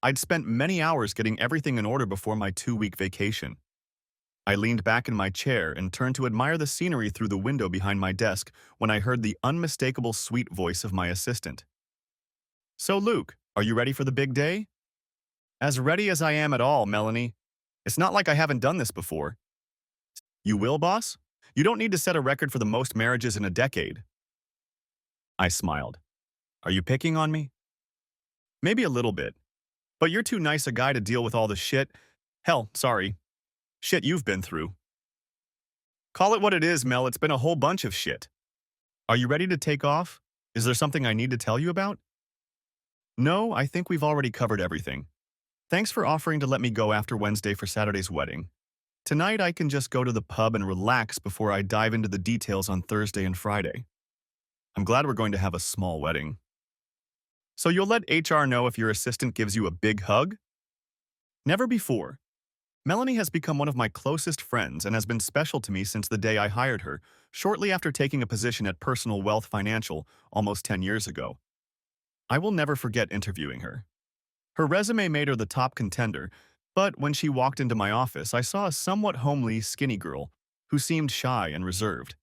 I'd spent many hours getting everything in order before my 2-week vacation. I leaned back in my chair and turned to admire the scenery through the window behind my desk when I heard the unmistakable sweet voice of my assistant. So, Luke, are you ready for the big day? As ready as I am at all, Melanie. It's not like I haven't done this before. You will, boss? You don't need to set a record for the most marriages in a decade. I smiled. Are you picking on me? Maybe a little bit. But you're too nice a guy to deal with all the shit. Hell, sorry. Shit you've been through. Call it what it is, Mel. It's been a whole bunch of shit. Are you ready to take off? Is there something I need to tell you about? No, I think we've already covered everything. Thanks for offering to let me go after Wednesday for Saturday's wedding. Tonight I can just go to the pub and relax before I dive into the details on Thursday and Friday. I'm glad we're going to have a small wedding. So you'll let HR know if your assistant gives you a big hug? Never before. Melanie has become one of my closest friends and has been special to me since the day I hired her, shortly after taking a position at Personal Wealth Financial almost 10 years ago. I will never forget interviewing her. Her resume made her the top contender, but when she walked into my office, I saw a somewhat homely, skinny girl who seemed shy and reserved.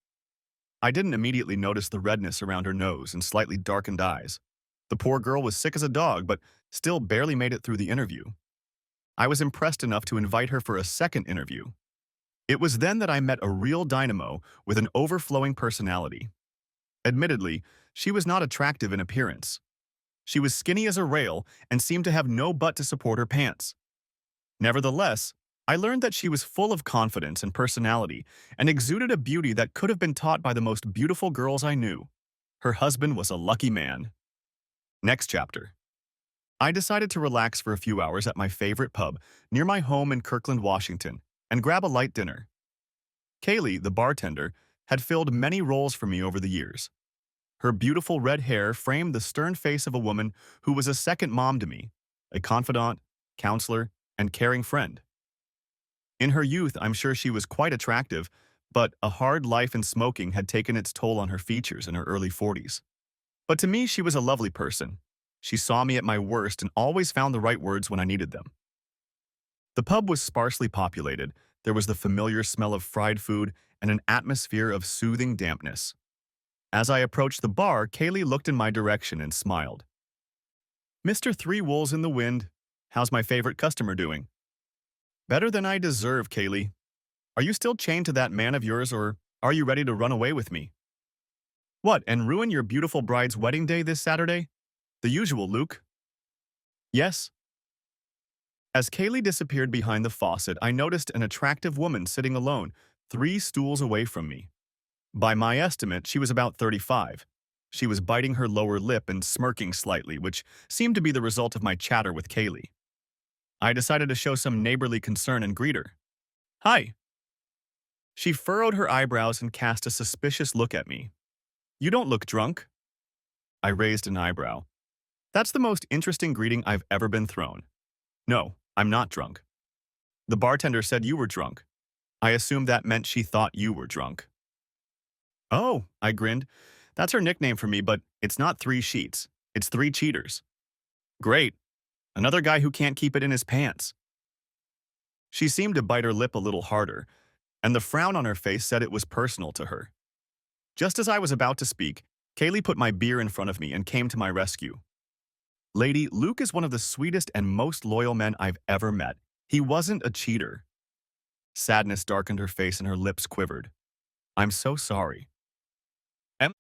I didn't immediately notice the redness around her nose and slightly darkened eyes. The poor girl was sick as a dog, but still barely made it through the interview. I was impressed enough to invite her for a second interview. It was then that I met a real dynamo with an overflowing personality. Admittedly, she was not attractive in appearance. She was skinny as a rail and seemed to have no butt to support her pants. Nevertheless, I learned that she was full of confidence and personality and exuded a beauty that could have been taught by the most beautiful girls I knew. Her husband was a lucky man. Next chapter. I decided to relax for a few hours at my favorite pub near my home in Kirkland, Washington, and grab a light dinner. Kaylee, the bartender, had filled many roles for me over the years. Her beautiful red hair framed the stern face of a woman who was a second mom to me, a confidant, counselor, and caring friend. In her youth, I'm sure she was quite attractive, but a hard life in smoking had taken its toll on her features in her early 40s. But to me, she was a lovely person. She saw me at my worst and always found the right words when I needed them. The pub was sparsely populated. There was the familiar smell of fried food and an atmosphere of soothing dampness. As I approached the bar, Kaylee looked in my direction and smiled. Mr. Three Wolves in the Wind, how's my favorite customer doing? Better than I deserve, Kaylee. Are you still chained to that man of yours, or are you ready to run away with me? What, and ruin your beautiful bride's wedding day this Saturday? The usual, Luke. Yes. As Kaylee disappeared behind the faucet, I noticed an attractive woman sitting alone, 3 stools away from me. By my estimate, she was about 35. She was biting her lower lip and smirking slightly, which seemed to be the result of my chatter with Kaylee. I decided to show some neighborly concern and greet her. Hi. She furrowed her eyebrows and cast a suspicious look at me. You don't look drunk. I raised an eyebrow. That's the most interesting greeting I've ever been thrown. No, I'm not drunk. The bartender said you were drunk. I assumed that meant she thought you were drunk. Oh, I grinned. That's her nickname for me, but it's not 3 sheets. It's 3 cheaters. Great. Another guy who can't keep it in his pants. She seemed to bite her lip a little harder, and the frown on her face said it was personal to her. Just as I was about to speak, Kaylee put my beer in front of me and came to my rescue. Lady, Luke is one of the sweetest and most loyal men I've ever met. He wasn't a cheater. Sadness darkened her face and her lips quivered. I'm so sorry.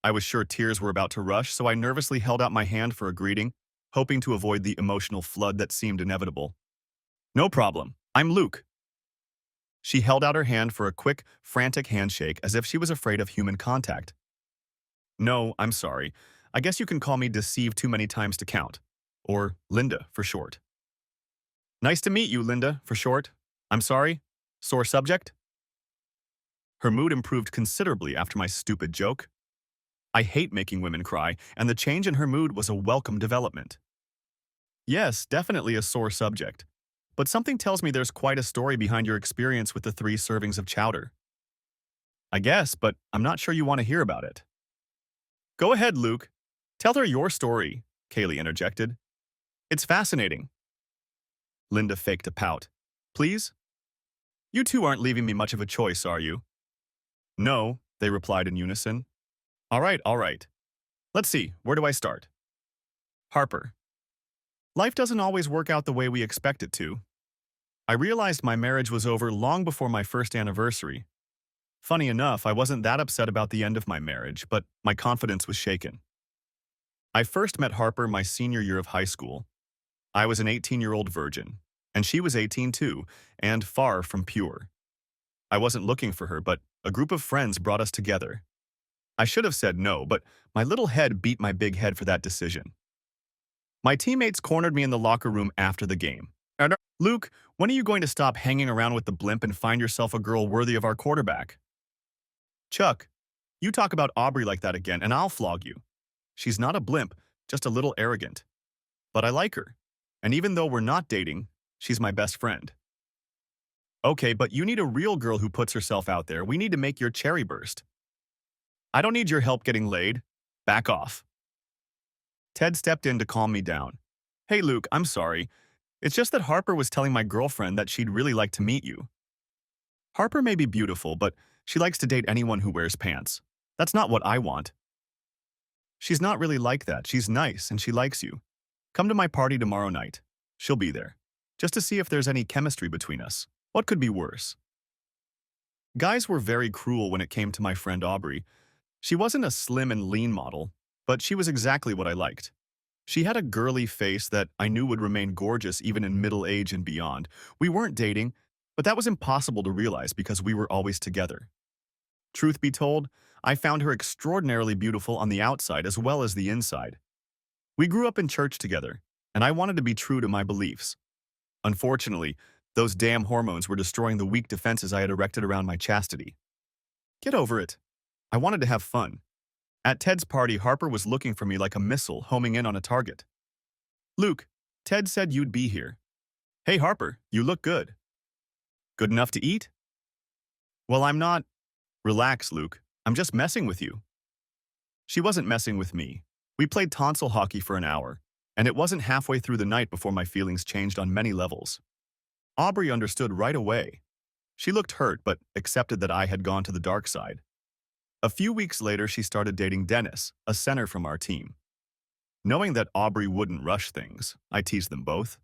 I was sure tears were about to rush, so I nervously held out my hand for a greeting, hoping to avoid the emotional flood that seemed inevitable. No problem. I'm Luke. She held out her hand for a quick, frantic handshake as if she was afraid of human contact. No, I'm sorry. I guess you can call me Deceived too many times to count. Or Linda, for short. Nice to meet you, Linda, for short. I'm sorry? Sore subject? Her mood improved considerably after my stupid joke. I hate making women cry, and the change in her mood was a welcome development. Yes, definitely a sore subject. But something tells me there's quite a story behind your experience with the 3 servings of chowder. I guess, but I'm not sure you want to hear about it. Go ahead, Luke. Tell her your story, Kaylee interjected. It's fascinating. Linda faked a pout. Please? You two aren't leaving me much of a choice, are you? No, they replied in unison. All right, all right. Let's see, where do I start? Harper. Life doesn't always work out the way we expect it to. I realized my marriage was over long before my first anniversary. Funny enough, I wasn't that upset about the end of my marriage, but my confidence was shaken. I first met Harper my senior year of high school. I was an 18-year-old virgin, and she was 18 too, and far from pure. I wasn't looking for her, but a group of friends brought us together. I should have said no, but my little head beat my big head for that decision. My teammates cornered me in the locker room after the game. Luke, when are you going to stop hanging around with the blimp and find yourself a girl worthy of our quarterback? Chuck, you talk about Aubrey like that again, and I'll flog you. She's not a blimp, just a little arrogant. But I like her. And even though we're not dating, she's my best friend. Okay, but you need a real girl who puts herself out there. We need to make your cherry burst. I don't need your help getting laid. Back off. Ted stepped in to calm me down. Hey, Luke, I'm sorry. It's just that Harper was telling my girlfriend that she'd really like to meet you. Harper may be beautiful, but she likes to date anyone who wears pants. That's not what I want. She's not really like that. She's nice and she likes you. Come to my party tomorrow night. She'll be there. Just to see if there's any chemistry between us. What could be worse? Guys were very cruel when it came to my friend Aubrey. She wasn't a slim and lean model, but she was exactly what I liked. She had a girly face that I knew would remain gorgeous even in middle age and beyond. We weren't dating, but that was impossible to realize because we were always together. Truth be told, I found her extraordinarily beautiful on the outside as well as the inside. We grew up in church together, and I wanted to be true to my beliefs. Unfortunately, those damn hormones were destroying the weak defenses I had erected around my chastity. Get over it. I wanted to have fun. At Ted's party, Harper was looking for me like a missile homing in on a target. Luke, Ted said you'd be here. Hey Harper, you look good. Good enough to eat? Well, I'm not. Relax, Luke. I'm just messing with you. She wasn't messing with me. We played tonsil hockey for an hour, and it wasn't halfway through the night before my feelings changed on many levels. Aubrey understood right away. She looked hurt, but accepted that I had gone to the dark side. A few weeks later, she started dating Dennis, a center from our team. Knowing that Aubrey wouldn't rush things, I teased them both.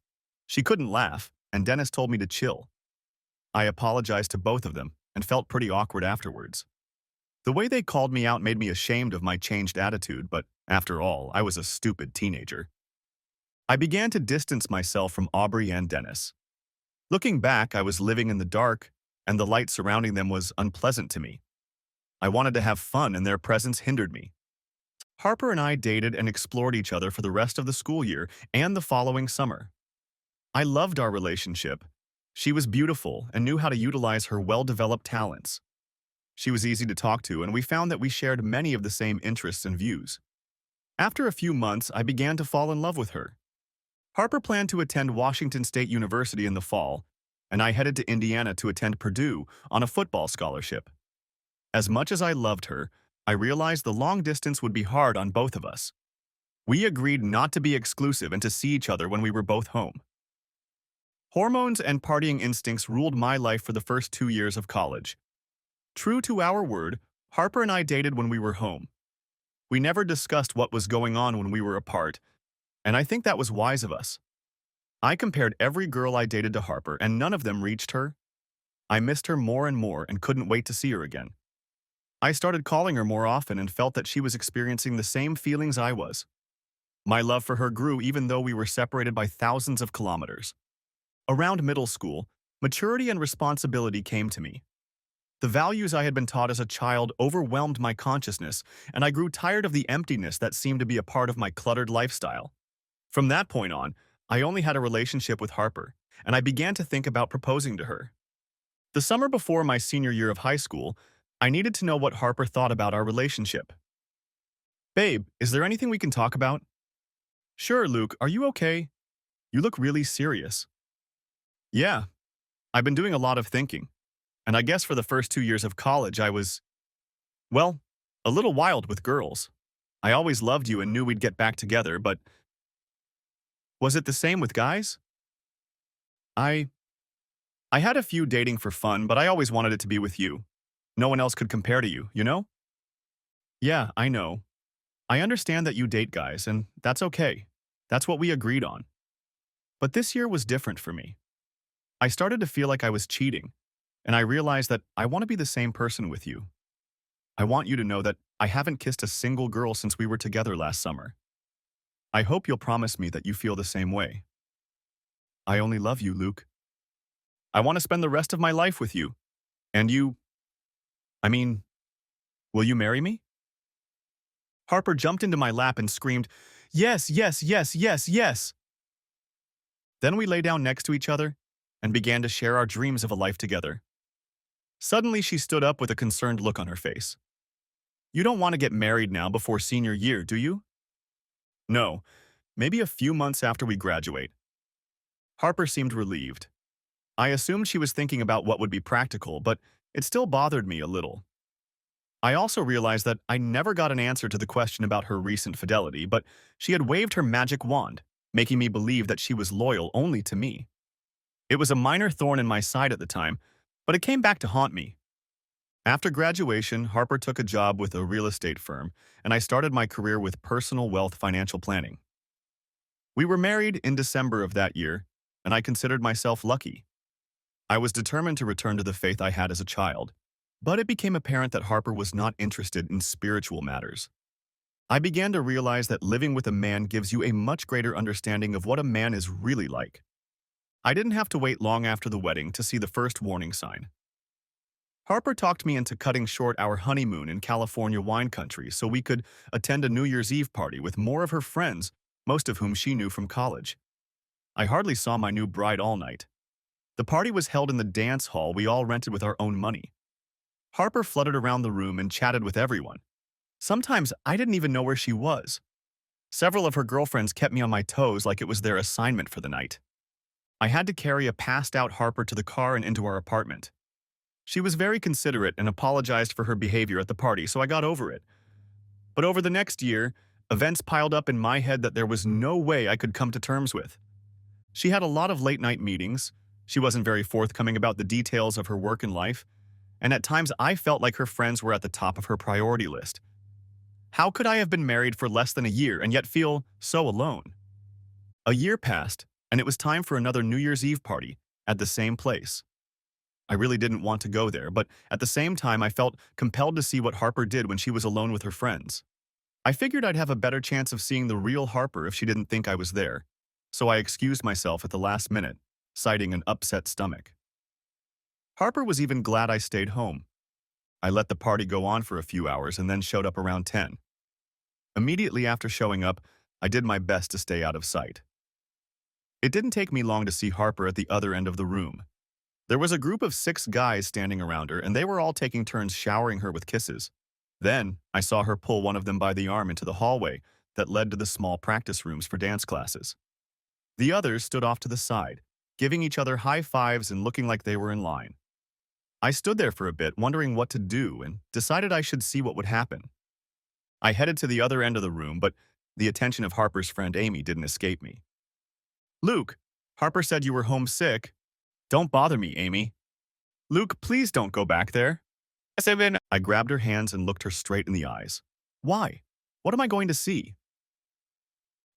She couldn't laugh, and Dennis told me to chill. I apologized to both of them and felt pretty awkward afterwards. The way they called me out made me ashamed of my changed attitude, but after all, I was a stupid teenager. I began to distance myself from Aubrey and Dennis. Looking back, I was living in the dark, and the light surrounding them was unpleasant to me. I wanted to have fun, and their presence hindered me. Harper and I dated and explored each other for the rest of the school year and the following summer. I loved our relationship. She was beautiful and knew how to utilize her well-developed talents. She was easy to talk to, and we found that we shared many of the same interests and views. After a few months, I began to fall in love with her. Harper planned to attend Washington State University in the fall, and I headed to Indiana to attend Purdue on a football scholarship. As much as I loved her, I realized the long distance would be hard on both of us. We agreed not to be exclusive and to see each other when we were both home. Hormones and partying instincts ruled my life for the first 2 years of college. True to our word, Harper and I dated when we were home. We never discussed what was going on when we were apart, and I think that was wise of us. I compared every girl I dated to Harper, and none of them reached her. I missed her more and more and couldn't wait to see her again. I started calling her more often and felt that she was experiencing the same feelings I was. My love for her grew even though we were separated by thousands of kilometers. Around middle school, maturity and responsibility came to me. The values I had been taught as a child overwhelmed my consciousness, and I grew tired of the emptiness that seemed to be a part of my cluttered lifestyle. From that point on, I only had a relationship with Harper, and I began to think about proposing to her. The summer before my senior year of high school, I needed to know what Harper thought about our relationship. Babe, is there anything we can talk about? Sure, Luke, are you okay? You look really serious. Yeah, I've been doing a lot of thinking, and I guess for the first 2 years of college I was, well, a little wild with girls. I always loved you and knew we'd get back together, but was it the same with guys? I I had a few dating for fun, but I always wanted it to be with you. No one else could compare to you, you know? Yeah, I know. I understand that you date guys, and that's okay. That's what we agreed on. But this year was different for me. I started to feel like I was cheating, and I realized that I want to be the same person with you. I want you to know that I haven't kissed a single girl since we were together last summer. I hope you'll promise me that you feel the same way. I only love you, Luke. I want to spend the rest of my life with you. And you, I mean, will you marry me? Harper jumped into my lap and screamed, "Yes, yes, yes, yes, yes." Then we lay down next to each other and began to share our dreams of a life together. Suddenly, she stood up with a concerned look on her face. "You don't want to get married now before senior year, do you?" "No, maybe a few months after we graduate." Harper seemed relieved. I assumed she was thinking about what would be practical, but it still bothered me a little. I also realized that I never got an answer to the question about her recent fidelity, but she had waved her magic wand, making me believe that she was loyal only to me. It was a minor thorn in my side at the time, but it came back to haunt me. After graduation, Harper took a job with a real estate firm, and I started my career with personal wealth financial planning. We were married in December of that year, and I considered myself lucky. I was determined to return to the faith I had as a child, but it became apparent that Harper was not interested in spiritual matters. I began to realize that living with a man gives you a much greater understanding of what a man is really like. I didn't have to wait long after the wedding to see the first warning sign. Harper talked me into cutting short our honeymoon in California wine country so we could attend a New Year's Eve party with more of her friends, most of whom she knew from college. I hardly saw my new bride all night. The party was held in the dance hall we all rented with our own money. Harper fluttered around the room and chatted with everyone. Sometimes I didn't even know where she was. Several of her girlfriends kept me on my toes like it was their assignment for the night. I had to carry a passed-out Harper to the car and into our apartment. She was very considerate and apologized for her behavior at the party, so I got over it. But over the next year, events piled up in my head that there was no way I could come to terms with. She had a lot of late-night meetings. She wasn't very forthcoming about the details of her work and life, and at times I felt like her friends were at the top of her priority list. How could I have been married for less than a year and yet feel so alone? A year passed, and it was time for another New Year's Eve party at the same place. I really didn't want to go there, but at the same time I felt compelled to see what Harper did when she was alone with her friends. I figured I'd have a better chance of seeing the real Harper if she didn't think I was there, so I excused myself at the last minute, citing an upset stomach. Harper was even glad I stayed home. I let the party go on for a few hours and then showed up around 10. Immediately after showing up, I did my best to stay out of sight. It didn't take me long to see Harper at the other end of the room. There was a group of 6 guys standing around her, and they were all taking turns showering her with kisses. Then, I saw her pull one of them by the arm into the hallway that led to the small practice rooms for dance classes. The others stood off to the side, giving each other high fives and looking like they were in line. I stood there for a bit, wondering what to do, and decided I should see what would happen. I headed to the other end of the room, but the attention of Harper's friend Amy didn't escape me. "Luke, Harper said you were homesick." "Don't bother me, Amy." "Luke, please don't go back there." "Yes, I've been—" I grabbed her hands and looked her straight in the eyes. "Why? What am I going to see?"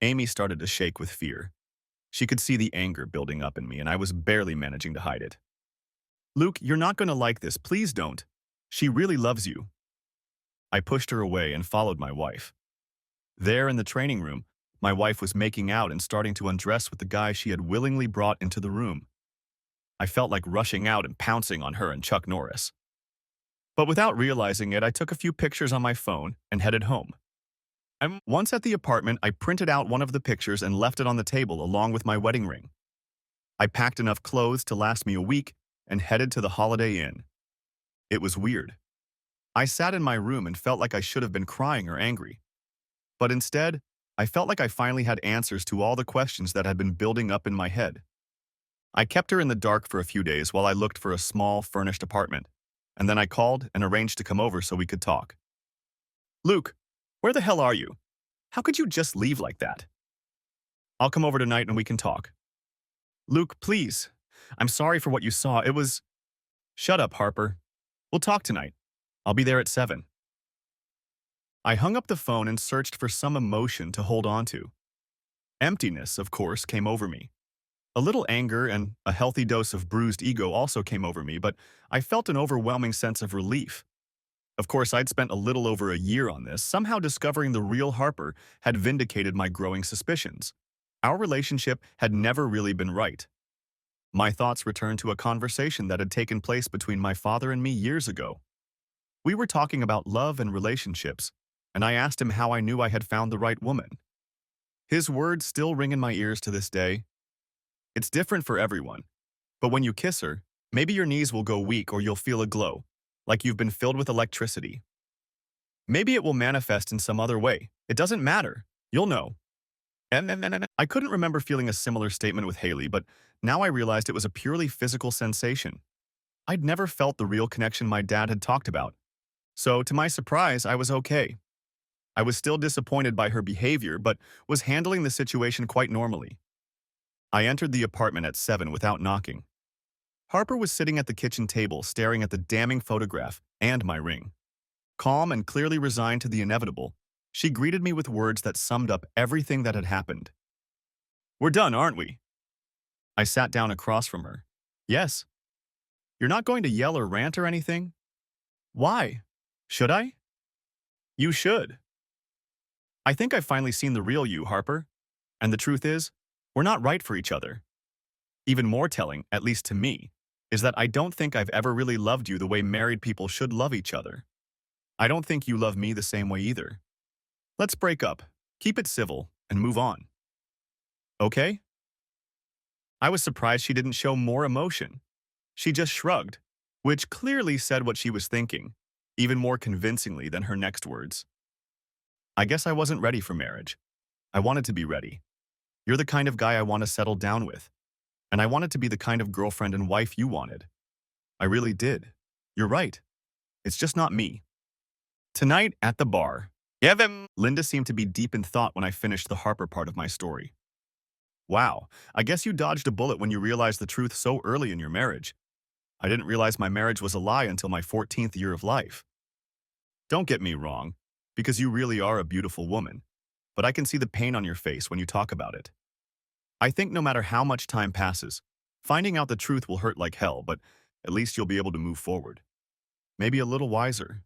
Amy started to shake with fear. She could see the anger building up in me, and I was barely managing to hide it. "Luke, you're not going to like this. Please don't. She really loves you." I pushed her away and followed my wife. There in the training room, my wife was making out and starting to undress with the guy she had willingly brought into the room. I felt like rushing out and pouncing on her and Chuck Norris. But without realizing it, I took a few pictures on my phone and headed home. Once at the apartment, I printed out one of the pictures and left it on the table along with my wedding ring. I packed enough clothes to last me a week and headed to the Holiday Inn. It was weird. I sat in my room and felt like I should have been crying or angry. But instead, I felt like I finally had answers to all the questions that had been building up in my head. I kept her in the dark for a few days while I looked for a small, furnished apartment, and then I called and arranged to come over so we could talk. "Luke, where the hell are you? How could you just leave like that?" "I'll come over tonight and we can talk." "Luke, please. I'm sorry for what you saw. It was... Shut up, Harper. We'll talk tonight. I'll be there at 7. I hung up the phone and searched for some emotion to hold on to. Emptiness, of course, came over me. A little anger and a healthy dose of bruised ego also came over me, but I felt an overwhelming sense of relief. Of course, I'd spent a little over a year on this. Somehow discovering the real Harper had vindicated my growing suspicions. Our relationship had never really been right. My thoughts returned to a conversation that had taken place between my father and me years ago. We were talking about love and relationships, and I asked him how I knew I had found the right woman. His words still ring in my ears to this day. It's different for everyone, but when you kiss her, maybe your knees will go weak or you'll feel a glow, like you've been filled with electricity. Maybe it will manifest in some other way. It doesn't matter. You'll know. I couldn't remember feeling a similar statement with Haley, but now I realized it was a purely physical sensation. I'd never felt the real connection my dad had talked about. So, to my surprise, I was okay. I was still disappointed by her behavior, but was handling the situation quite normally. I entered the apartment at 7 without knocking. Harper was sitting at the kitchen table staring at the damning photograph and my ring. Calm and clearly resigned to the inevitable, she greeted me with words that summed up everything that had happened. "We're done, aren't we?" I sat down across from her. "Yes." "You're not going to yell or rant or anything?" "Why? Should I?" "You should. I think I've finally seen the real you, Harper. And the truth is, we're not right for each other. Even more telling, at least to me, is that I don't think I've ever really loved you the way married people should love each other. I don't think you love me the same way either. Let's break up, keep it civil, and move on. Okay?" I was surprised she didn't show more emotion. She just shrugged, which clearly said what she was thinking, even more convincingly than her next words. "I guess I wasn't ready for marriage. I wanted to be ready. You're the kind of guy I want to settle down with. And I wanted to be the kind of girlfriend and wife you wanted. I really did. You're right. It's just not me." Tonight at the bar. Linda seemed to be deep in thought when I finished the Harper part of my story. "Wow, I guess you dodged a bullet when you realized the truth so early in your marriage. I didn't realize my marriage was a lie until my 14th year of life. Don't get me wrong, because you really are a beautiful woman, but I can see the pain on your face when you talk about it. I think no matter how much time passes, finding out the truth will hurt like hell, but at least you'll be able to move forward. Maybe a little wiser."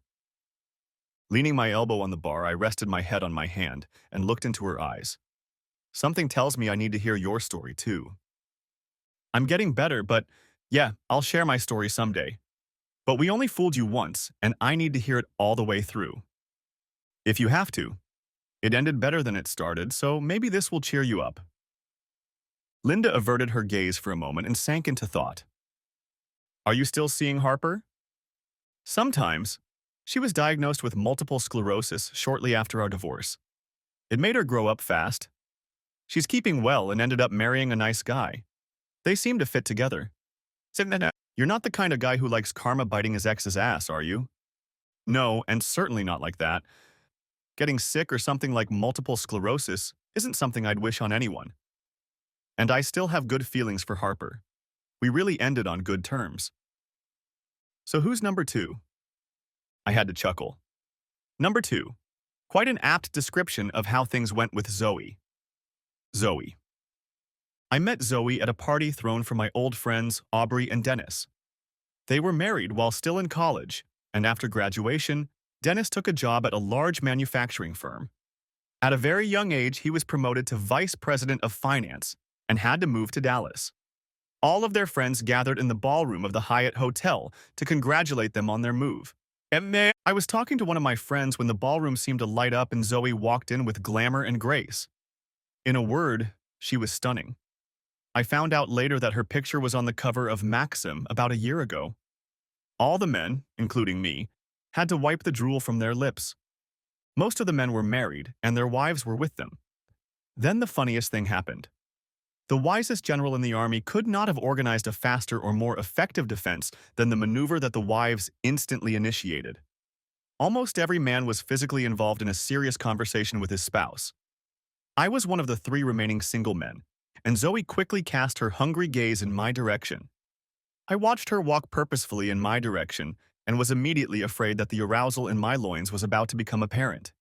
Leaning my elbow on the bar, I rested my head on my hand and looked into her eyes. "Something tells me I need to hear your story too. I'm getting better, but yeah, I'll share my story someday. But we only fooled you once, and I need to hear it all the way through. If you have to. It ended better than it started, so maybe this will cheer you up." Linda averted her gaze for a moment and sank into thought. "Are you still seeing Harper?" "Sometimes. She was diagnosed with multiple sclerosis shortly after our divorce. It made her grow up fast. She's keeping well and ended up marrying a nice guy. They seem to fit together." "You're not the kind of guy who likes karma biting his ex's ass, are you?" "No, and certainly not like that. Getting sick or something like multiple sclerosis isn't something I'd wish on anyone. And I still have good feelings for Harper. We really ended on good terms." "So who's number 2? I had to chuckle. Number 2. Quite an apt description of how things went with Zoe. Zoe. I met Zoe at a party thrown for my old friends Aubrey and Dennis. They were married while still in college, and after graduation, Dennis took a job at a large manufacturing firm. At a very young age, he was promoted to vice president of finance and had to move to Dallas. All of their friends gathered in the ballroom of the Hyatt Hotel to congratulate them on their move. I was talking to one of my friends when the ballroom seemed to light up and Zoe walked in with glamour and grace. In a word, she was stunning. I found out later that her picture was on the cover of Maxim about a year ago. All the men, including me, had to wipe the drool from their lips. Most of the men were married, and their wives were with them. Then the funniest thing happened. The wisest general in the army could not have organized a faster or more effective defense than the maneuver that the wives instantly initiated. Almost every man was physically involved in a serious conversation with his spouse. I was one of the 3 remaining single men, and Zoe quickly cast her hungry gaze in my direction. I watched her walk purposefully in my direction and was immediately afraid that the arousal in my loins was about to become apparent.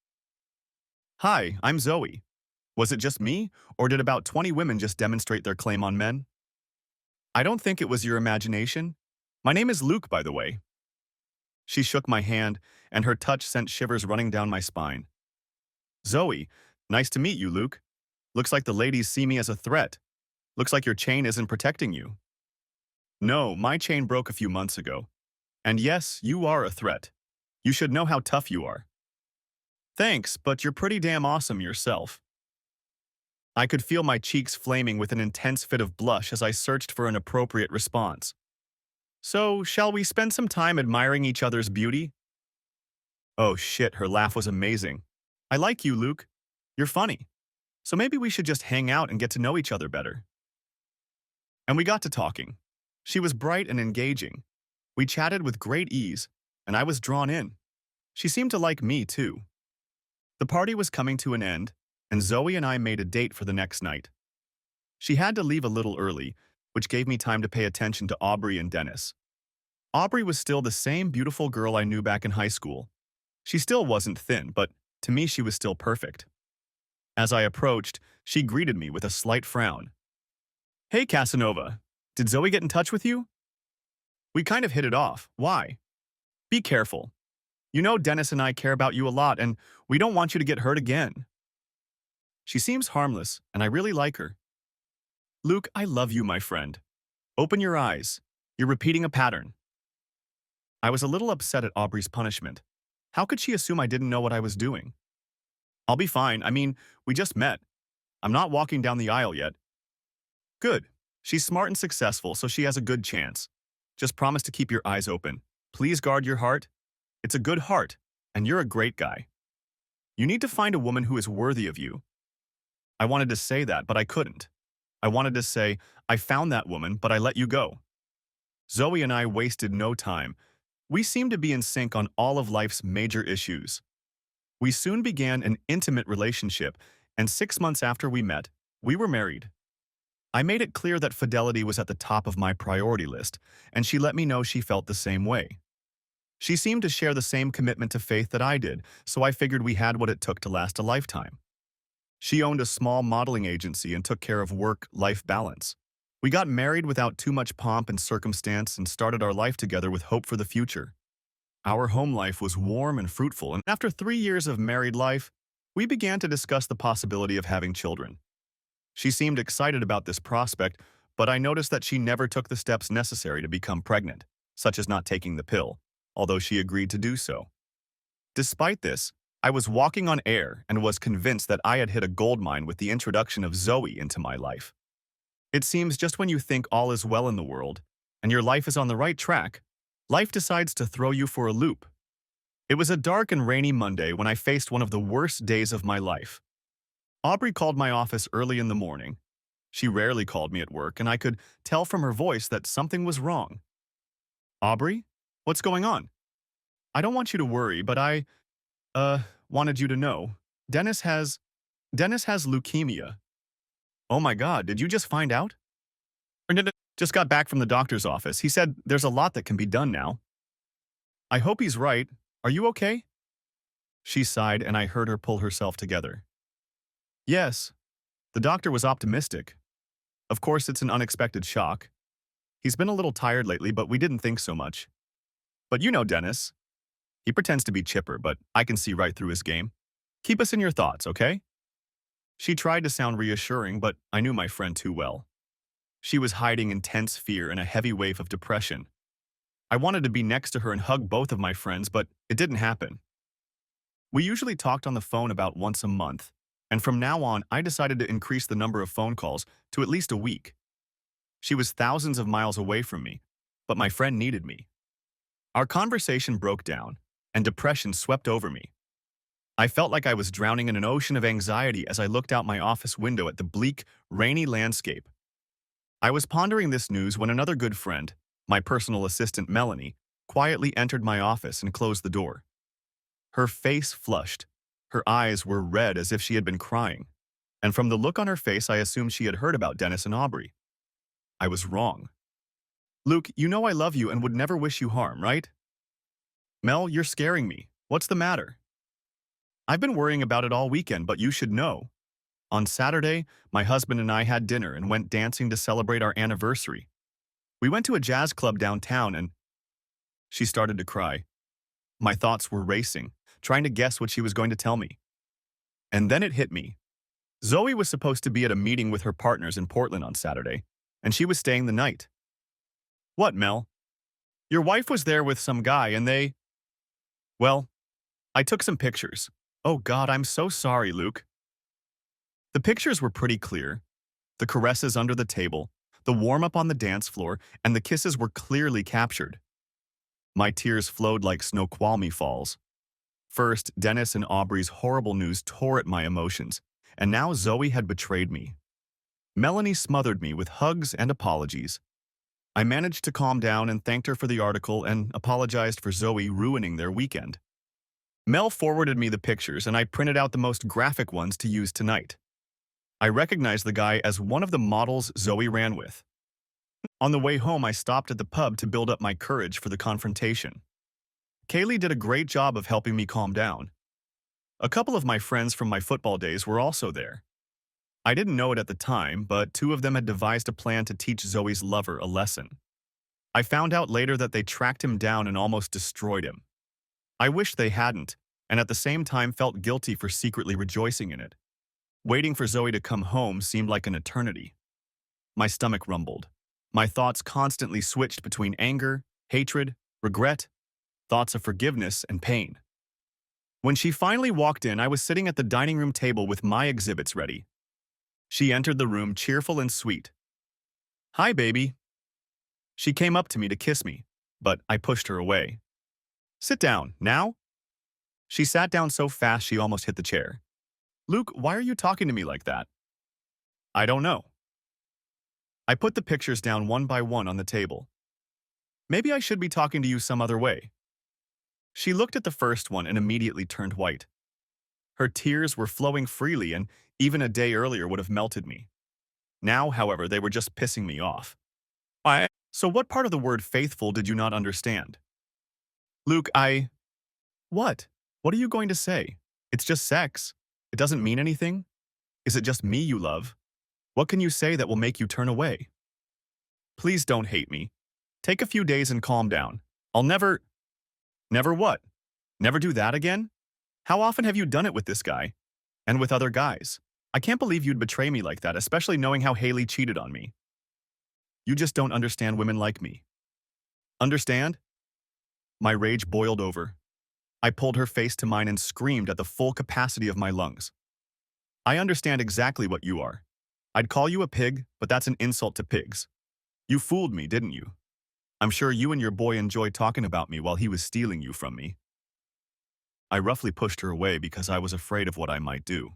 Hi, I'm Zoe. Was it just me, or did about 20 women just demonstrate their claim on men? I don't think it was your imagination. My name is Luke, by the way. She shook my hand, and her touch sent shivers running down my spine. Zoe, nice to meet you, Luke. Looks like the ladies see me as a threat. Looks like your chain isn't protecting you. No, my chain broke a few months ago. And yes, you are a threat. You should know how tough you are. Thanks, but you're pretty damn awesome yourself. I could feel my cheeks flaming with an intense fit of blush as I searched for an appropriate response. So, shall we spend some time admiring each other's beauty? Oh shit, her laugh was amazing. I like you, Luke. You're funny. So maybe we should just hang out and get to know each other better. And we got to talking. She was bright and engaging. We chatted with great ease, and I was drawn in. She seemed to like me, too. The party was coming to an end, and Zoe and I made a date for the next night. She had to leave a little early, which gave me time to pay attention to Aubrey and Dennis. Aubrey was still the same beautiful girl I knew back in high school. She still wasn't thin, but to me she was still perfect. As I approached, she greeted me with a slight frown. Hey, Casanova. Did Zoe get in touch with you? We kind of hit it off. Why? Be careful. You know Dennis and I care about you a lot, and we don't want you to get hurt again. She seems harmless, and I really like her. Luke, I love you, my friend. Open your eyes. You're repeating a pattern. I was a little upset at Aubrey's punishment. How could she assume I didn't know what I was doing? I'll be fine. I mean, we just met. I'm not walking down the aisle yet. Good. She's smart and successful, so she has a good chance. Just promise to keep your eyes open. Please guard your heart. It's a good heart, and you're a great guy. You need to find a woman who is worthy of you. I wanted to say that, but I couldn't. I wanted to say, I found that woman, but I let you go. Zoe and I wasted no time. We seemed to be in sync on all of life's major issues. We soon began an intimate relationship, and 6 months after we met, we were married. I made it clear that fidelity was at the top of my priority list, and she let me know she felt the same way. She seemed to share the same commitment to faith that I did, so I figured we had what it took to last a lifetime. She owned a small modeling agency and took care of work-life balance. We got married without too much pomp and circumstance and started our life together with hope for the future. Our home life was warm and fruitful, and after 3 years of married life, we began to discuss the possibility of having children. She seemed excited about this prospect, but I noticed that she never took the steps necessary to become pregnant, such as not taking the pill, although she agreed to do so. Despite this, I was walking on air and was convinced that I had hit a goldmine with the introduction of Zoe into my life. It seems just when you think all is well in the world, and your life is on the right track, life decides to throw you for a loop. It was a dark and rainy Monday when I faced one of the worst days of my life. Aubrey called my office early in the morning. She rarely called me at work, and I could tell from her voice that something was wrong. Aubrey? What's going on? I don't want you to worry, but I, wanted you to know. Dennis has leukemia. Oh my God, did you just find out? Just got back from the doctor's office. He said there's a lot that can be done now. I hope he's right. Are you okay? She sighed, and I heard her pull herself together. Yes, the doctor was optimistic. Of course, it's an unexpected shock. He's been a little tired lately, but we didn't think so much. But you know Dennis. He pretends to be chipper, but I can see right through his game. Keep us in your thoughts, okay? She tried to sound reassuring, but I knew my friend too well. She was hiding intense fear and a heavy wave of depression. I wanted to be next to her and hug both of my friends, but it didn't happen. We usually talked on the phone about once a month, and from now on, I decided to increase the number of phone calls to at least a week. She was thousands of miles away from me, but my friend needed me. Our conversation broke down, and depression swept over me. I felt like I was drowning in an ocean of anxiety as I looked out my office window at the bleak, rainy landscape. I was pondering this news when another good friend, my personal assistant Melanie, quietly entered my office and closed the door. Her face flushed. Her eyes were red as if she had been crying. and from the look on her face, I assumed she had heard about Dennis and Aubrey. I was wrong. Luke, you know I love you and would never wish you harm, right? Mel, you're scaring me. What's the matter? I've been worrying about it all weekend, but you should know. On Saturday, my husband and I had dinner and went dancing to celebrate our anniversary. We went to a jazz club downtown and she started to cry. My thoughts were racing, trying to guess what she was going to tell me. And then it hit me. Zoe was supposed to be at a meeting with her partners in Portland on Saturday, and she was staying the night. What, Mel? Your wife was there with some guy and they… Well, I took some pictures. Oh God, I'm so sorry, Luke. The pictures were pretty clear. The caresses under the table, the warm-up on the dance floor, and the kisses were clearly captured. My tears flowed like Snoqualmie Falls. First, Dennis and Aubrey's horrible news tore at my emotions, and now Zoe had betrayed me. Melanie smothered me with hugs and apologies. I managed to calm down and thanked her for the article and apologized for Zoe ruining their weekend. Mel forwarded me the pictures and I printed out the most graphic ones to use tonight. I recognized the guy as one of the models Zoe ran with. On the way home, I stopped at the pub to build up my courage for the confrontation. Kaylee did a great job of helping me calm down. A couple of my friends from my football days were also there. I didn't know it at the time, but two of them had devised a plan to teach Zoe's lover a lesson. I found out later that they tracked him down and almost destroyed him. I wished they hadn't, and at the same time felt guilty for secretly rejoicing in it. Waiting for Zoe to come home seemed like an eternity. My stomach rumbled. My thoughts constantly switched between anger, hatred, regret, thoughts of forgiveness, and pain. When she finally walked in, I was sitting at the dining room table with my exhibits ready. She entered the room cheerful and sweet. Hi, baby. She came up to me to kiss me, but I pushed her away. Sit down, now? She sat down so fast she almost hit the chair. Luke, why are you talking to me like that? I don't know. I put the pictures down one by one on the table. Maybe I should be talking to you some other way. She looked at the first one and immediately turned white. Her tears were flowing freely and even a day earlier would have melted me. Now, however, they were just pissing me off. So what part of the word faithful did you not understand? Luke, What? What are you going to say? It's just sex. It doesn't mean anything? Is it just me you love? What can you say that will make you turn away? Please don't hate me. Take a few days and calm down. I'll never… Never what? Never do that again? How often have you done it with this guy? And with other guys? I can't believe you'd betray me like that, especially knowing how Haley cheated on me. You just don't understand women like me. Understand? My rage boiled over. I pulled her face to mine and screamed at the full capacity of my lungs. I understand exactly what you are. I'd call you a pig, but that's an insult to pigs. You fooled me, didn't you? I'm sure you and your boy enjoyed talking about me while he was stealing you from me. I roughly pushed her away because I was afraid of what I might do.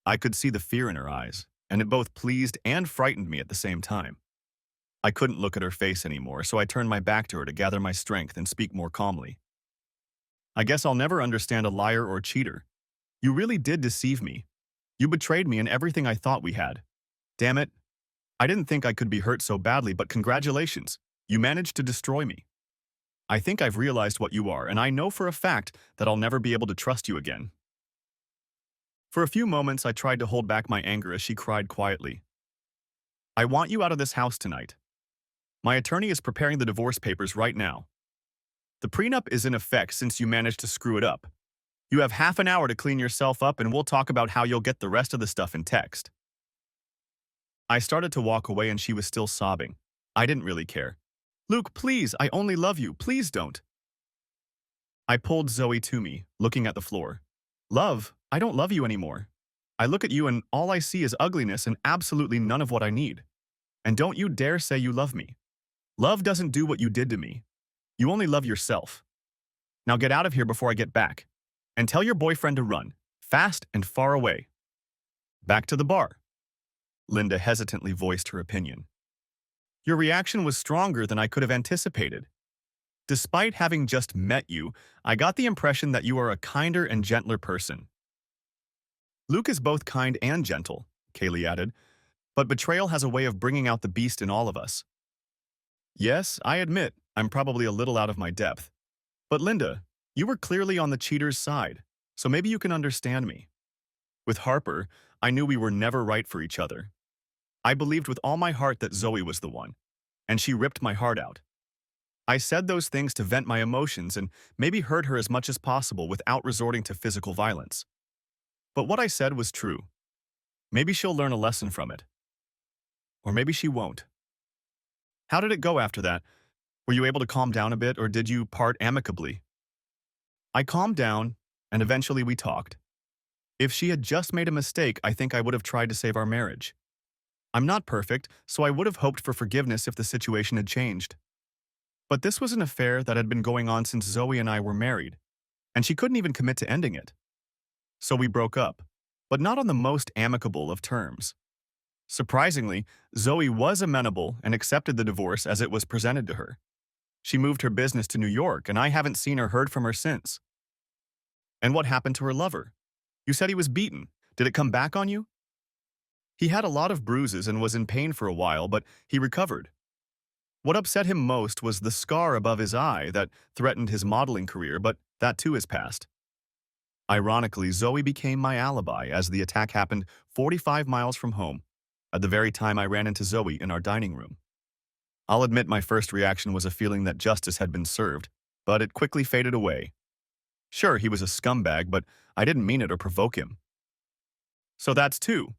I could see the fear in her eyes, and it both pleased and frightened me at the same time. I couldn't look at her face anymore, so I turned my back to her to gather my strength and speak more calmly. I guess I'll never understand a liar or cheater. You really did deceive me. You betrayed me in everything I thought we had. Damn it. I didn't think I could be hurt so badly, but congratulations. You managed to destroy me. I think I've realized what you are, and I know for a fact that I'll never be able to trust you again. For a few moments, I tried to hold back my anger as she cried quietly. I want you out of this house tonight. My attorney is preparing the divorce papers right now. The prenup is in effect since you managed to screw it up. You have half an hour to clean yourself up and we'll talk about how you'll get the rest of the stuff in text. I started to walk away and she was still sobbing. I didn't really care. Luke, please, I only love you. Please don't. I pulled Zoe to me, looking at the floor. Love, I don't love you anymore. I look at you and all I see is ugliness and absolutely none of what I need. And don't you dare say you love me. Love doesn't do what you did to me. You only love yourself. Now get out of here before I get back. And tell your boyfriend to run, fast and far away. Back to the bar. Linda hesitantly voiced her opinion. Your reaction was stronger than I could have anticipated. Despite having just met you, I got the impression that you are a kinder and gentler person. Luke is both kind and gentle, Kaylee added, but betrayal has a way of bringing out the beast in all of us. Yes, I admit, I'm probably a little out of my depth. But Linda, you were clearly on the cheater's side, so maybe you can understand me. With Harper, I knew we were never right for each other. I believed with all my heart that Zoe was the one, and she ripped my heart out. I said those things to vent my emotions and maybe hurt her as much as possible without resorting to physical violence. But what I said was true. Maybe she'll learn a lesson from it. Or maybe she won't. How did it go after that? Were you able to calm down a bit, or did you part amicably? I calmed down, and eventually we talked. If she had just made a mistake, I think I would have tried to save our marriage. I'm not perfect, so I would have hoped for forgiveness if the situation had changed. But this was an affair that had been going on since Zoe and I were married, and she couldn't even commit to ending it. So we broke up, but not on the most amicable of terms. Surprisingly, Zoe was amenable and accepted the divorce as it was presented to her. She moved her business to New York, and I haven't seen or heard from her since. And what happened to her lover? You said he was beaten. Did it come back on you? He had a lot of bruises and was in pain for a while, but he recovered. What upset him most was the scar above his eye that threatened his modeling career, but that too is past. Ironically, Zoe became my alibi as the attack happened 45 miles from home, at the very time I ran into Zoe in our dining room. I'll admit my first reaction was a feeling that justice had been served, but it quickly faded away. Sure, he was a scumbag, but I didn't mean it or provoke him. So that's two.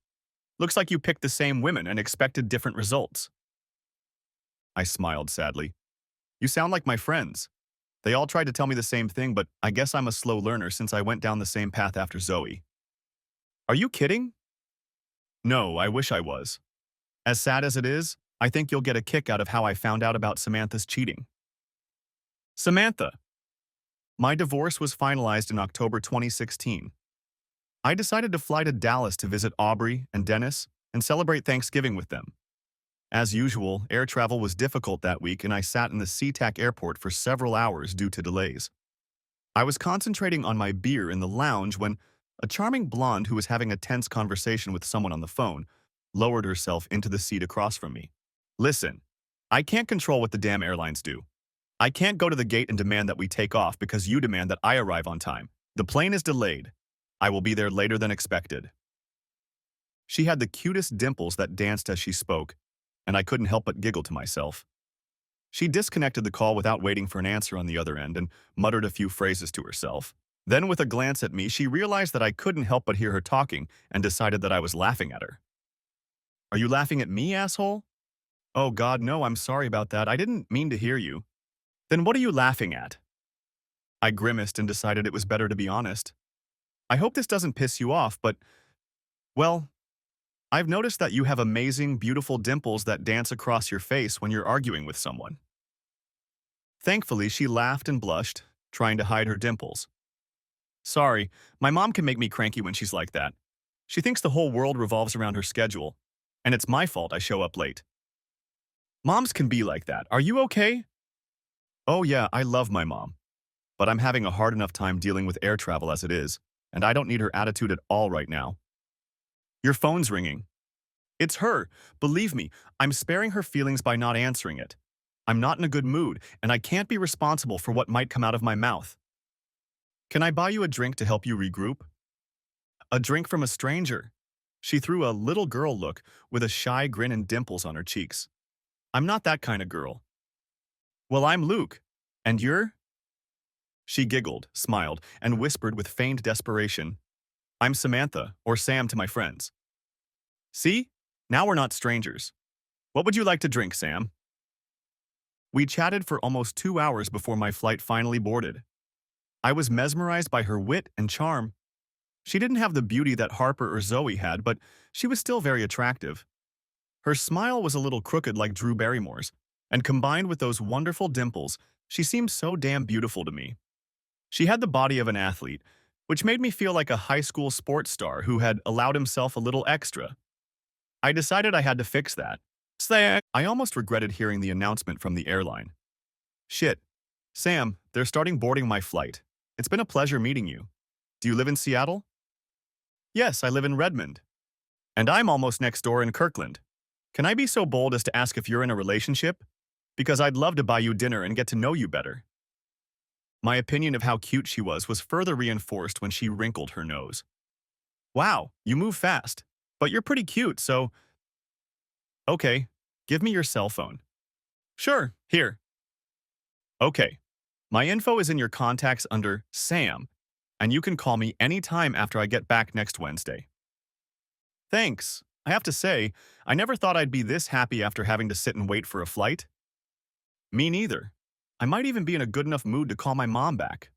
Looks like you picked the same women and expected different results. I smiled sadly. You sound like my friends. They all tried to tell me the same thing, but I guess I'm a slow learner since I went down the same path after Zoe. Are you kidding? No, I wish I was. As sad as it is, I think you'll get a kick out of how I found out about Samantha's cheating. Samantha. My divorce was finalized in October 2016. I decided to fly to Dallas to visit Aubrey and Dennis and celebrate Thanksgiving with them. As usual, air travel was difficult that week and I sat in the SeaTac airport for several hours due to delays. I was concentrating on my beer in the lounge when a charming blonde who was having a tense conversation with someone on the phone lowered herself into the seat across from me. Listen, I can't control what the damn airlines do. I can't go to the gate and demand that we take off because you demand that I arrive on time. The plane is delayed. I will be there later than expected. She had the cutest dimples that danced as she spoke, and I couldn't help but giggle to myself. She disconnected the call without waiting for an answer on the other end and muttered a few phrases to herself. Then, with a glance at me, she realized that I couldn't help but hear her talking and decided that I was laughing at her. Are you laughing at me, asshole? Oh God, no, I'm sorry about that. I didn't mean to hear you. Then what are you laughing at? I grimaced and decided it was better to be honest. I hope this doesn't piss you off, but, well, I've noticed that you have amazing, beautiful dimples that dance across your face when you're arguing with someone. Thankfully, she laughed and blushed, trying to hide her dimples. Sorry, my mom can make me cranky when she's like that. She thinks the whole world revolves around her schedule, and it's my fault I show up late. Moms can be like that. Are you okay? Oh yeah, I love my mom. But I'm having a hard enough time dealing with air travel as it is, and I don't need her attitude at all right now. Your phone's ringing. It's her. Believe me, I'm sparing her feelings by not answering it. I'm not in a good mood, and I can't be responsible for what might come out of my mouth. Can I buy you a drink to help you regroup? A drink from a stranger. She threw a little girl look with a shy grin and dimples on her cheeks. I'm not that kind of girl. Well, I'm Luke. And you're? She giggled, smiled, and whispered with feigned desperation. I'm Samantha, or Sam to my friends. See? Now we're not strangers. What would you like to drink, Sam? We chatted for almost 2 hours before my flight finally boarded. I was mesmerized by her wit and charm. She didn't have the beauty that Harper or Zoe had, but she was still very attractive. Her smile was a little crooked like Drew Barrymore's, and combined with those wonderful dimples, she seemed so damn beautiful to me. She had the body of an athlete, which made me feel like a high school sports star who had allowed himself a little extra. I decided I had to fix that. I almost regretted hearing the announcement from the airline. Shit. Sam, they're starting boarding my flight. It's been a pleasure meeting you. Do you live in Seattle? Yes, I live in Redmond. And I'm almost next door in Kirkland. Can I be so bold as to ask if you're in a relationship? Because I'd love to buy you dinner and get to know you better. My opinion of how cute she was further reinforced when she wrinkled her nose. Wow, you move fast. But you're pretty cute, so... Okay, give me your cell phone. Sure, here. Okay. My info is in your contacts under Sam, and you can call me anytime after I get back next Wednesday. Thanks. I have to say, I never thought I'd be this happy after having to sit and wait for a flight. Me neither. I might even be in a good enough mood to call my mom back.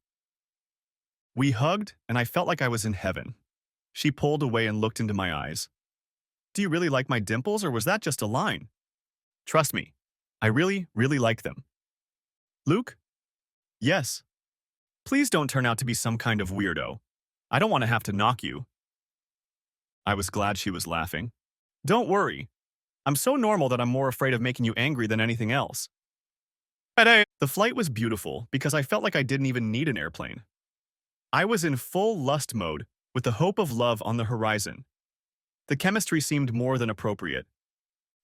We hugged, and I felt like I was in heaven. She pulled away and looked into my eyes. Do you really like my dimples, or was that just a line? Trust me, I really, really like them. Luke? Yes. Please don't turn out to be some kind of weirdo. I don't want to have to knock you. I was glad she was laughing. Don't worry. I'm so normal that I'm more afraid of making you angry than anything else. The flight was beautiful because I felt like I didn't even need an airplane. I was in full lust mode with the hope of love on the horizon. The chemistry seemed more than appropriate.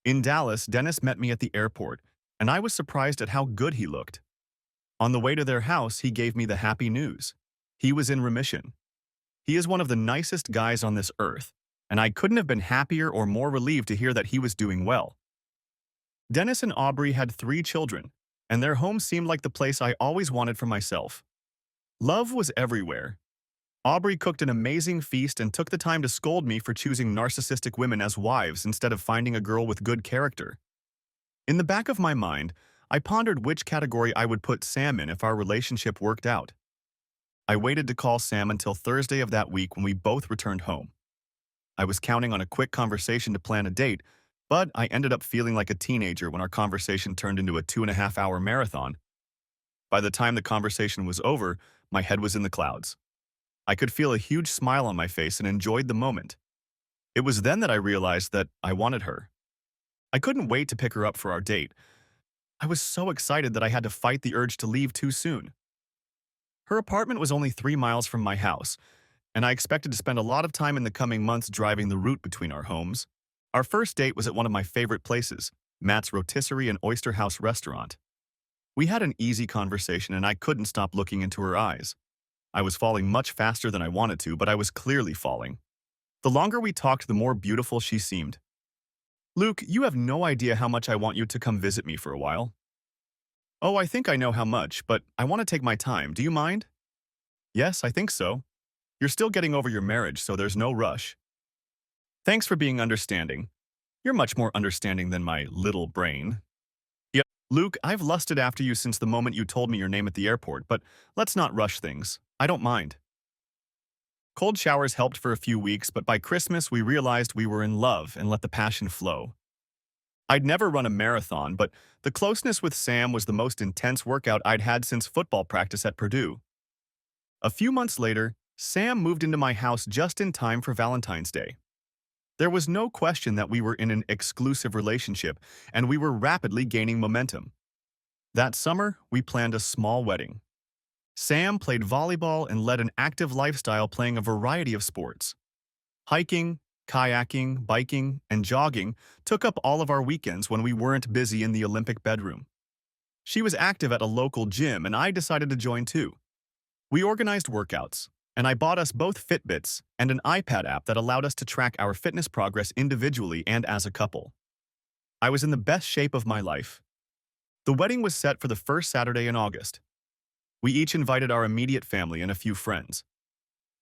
In Dallas, Dennis met me at the airport, and I was surprised at how good he looked. On the way to their house, he gave me the happy news. He was in remission. He is one of the nicest guys on this earth, and I couldn't have been happier or more relieved to hear that he was doing well. Dennis and Aubrey had 3 children, and their home seemed like the place I always wanted for myself. Love was everywhere. Aubrey cooked an amazing feast and took the time to scold me for choosing narcissistic women as wives instead of finding a girl with good character. In the back of my mind, I pondered which category I would put Sam in if our relationship worked out. I waited to call Sam until Thursday of that week when we both returned home. I was counting on a quick conversation to plan a date, but I ended up feeling like a teenager when our conversation turned into a 2.5-hour marathon. By the time the conversation was over, my head was in the clouds. I could feel a huge smile on my face and enjoyed the moment. It was then that I realized that I wanted her. I couldn't wait to pick her up for our date. I was so excited that I had to fight the urge to leave too soon. Her apartment was only 3 miles from my house, and I expected to spend a lot of time in the coming months driving the route between our homes. Our first date was at one of my favorite places, Matt's Rotisserie and Oyster House restaurant. We had an easy conversation and I couldn't stop looking into her eyes. I was falling much faster than I wanted to, but I was clearly falling. The longer we talked, the more beautiful she seemed. Luke, you have no idea how much I want you to come visit me for a while. Oh, I think I know how much, but I want to take my time. Do you mind? Yes, I think so. You're still getting over your marriage, so there's no rush. Thanks for being understanding. You're much more understanding than my little brain. Yeah, Luke, I've lusted after you since the moment you told me your name at the airport, but let's not rush things. I don't mind. Cold showers helped for a few weeks, but by Christmas we realized we were in love and let the passion flow. I'd never run a marathon, but the closeness with Sam was the most intense workout I'd had since football practice at Purdue. A few months later, Sam moved into my house just in time for Valentine's Day. There was no question that we were in an exclusive relationship, and we were rapidly gaining momentum. That summer, we planned a small wedding. Sam played volleyball and led an active lifestyle playing a variety of sports. Hiking, kayaking, biking, and jogging took up all of our weekends when we weren't busy in the Olympic bedroom. She was active at a local gym, and I decided to join too. We organized workouts, and I bought us both Fitbits and an iPad app that allowed us to track our fitness progress individually and as a couple. I was in the best shape of my life. The wedding was set for the first Saturday in August. We each invited our immediate family and a few friends.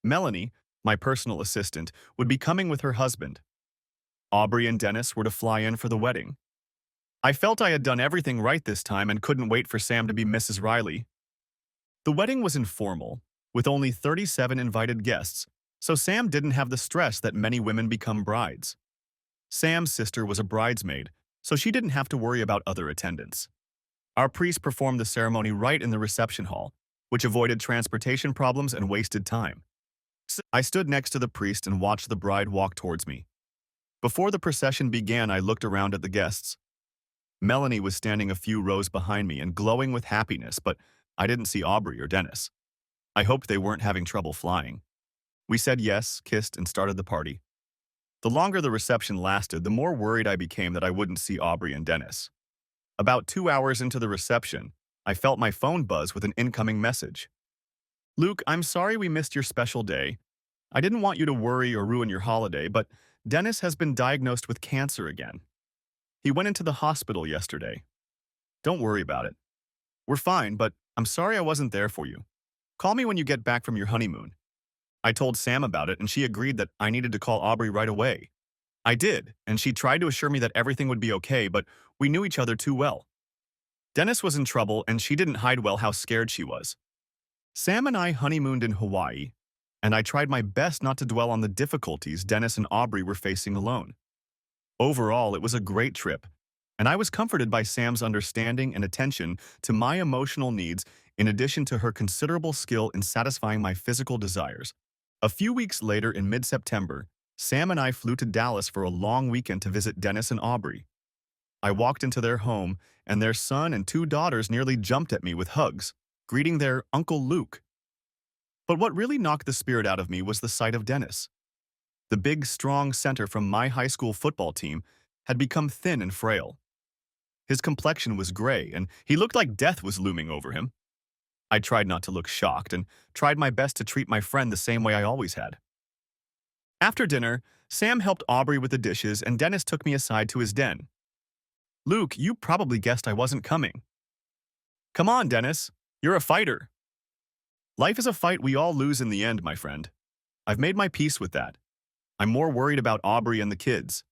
Melanie, my personal assistant, would be coming with her husband. Aubrey and Dennis were to fly in for the wedding. I felt I had done everything right this time and couldn't wait for Sam to be Mrs. Riley. The wedding was informal, with only 37 invited guests, so Sam didn't have the stress that many women become brides. Sam's sister was a bridesmaid, so she didn't have to worry about other attendants. Our priest performed the ceremony right in the reception hall, which avoided transportation problems and wasted time. I stood next to the priest and watched the bride walk towards me. Before the procession began, I looked around at the guests. Melanie was standing a few rows behind me and glowing with happiness, but I didn't see Aubrey or Dennis. I hoped they weren't having trouble flying. We said yes, kissed, and started the party. The longer the reception lasted, the more worried I became that I wouldn't see Aubrey and Dennis. About 2 hours into the reception, I felt my phone buzz with an incoming message. Luke, I'm sorry we missed your special day. I didn't want you to worry or ruin your holiday, but Dennis has been diagnosed with cancer again. He went into the hospital yesterday. Don't worry about it. We're fine, but I'm sorry I wasn't there for you. Call me when you get back from your honeymoon. I told Sam about it, and she agreed that I needed to call Aubrey right away. I did, and she tried to assure me that everything would be okay, but we knew each other too well. Dennis was in trouble, and she didn't hide well how scared she was. Sam and I honeymooned in Hawaii, and I tried my best not to dwell on the difficulties Dennis and Aubrey were facing alone. Overall, it was a great trip, and I was comforted by Sam's understanding and attention to my emotional needs in addition to her considerable skill in satisfying my physical desires. A few weeks later in mid-September, Sam and I flew to Dallas for a long weekend to visit Dennis and Aubrey. I walked into their home, and their son and two daughters nearly jumped at me with hugs, greeting their Uncle Luke. But what really knocked the spirit out of me was the sight of Dennis. The big, strong center from my high school football team had become thin and frail. His complexion was gray, and he looked like death was looming over him. I tried not to look shocked and tried my best to treat my friend the same way I always had. After dinner, Sam helped Aubrey with the dishes, and Dennis took me aside to his den. Luke, you probably guessed I wasn't coming. Come on, Dennis. You're a fighter. Life is a fight we all lose in the end, my friend. I've made my peace with that. I'm more worried about Aubrey and the kids.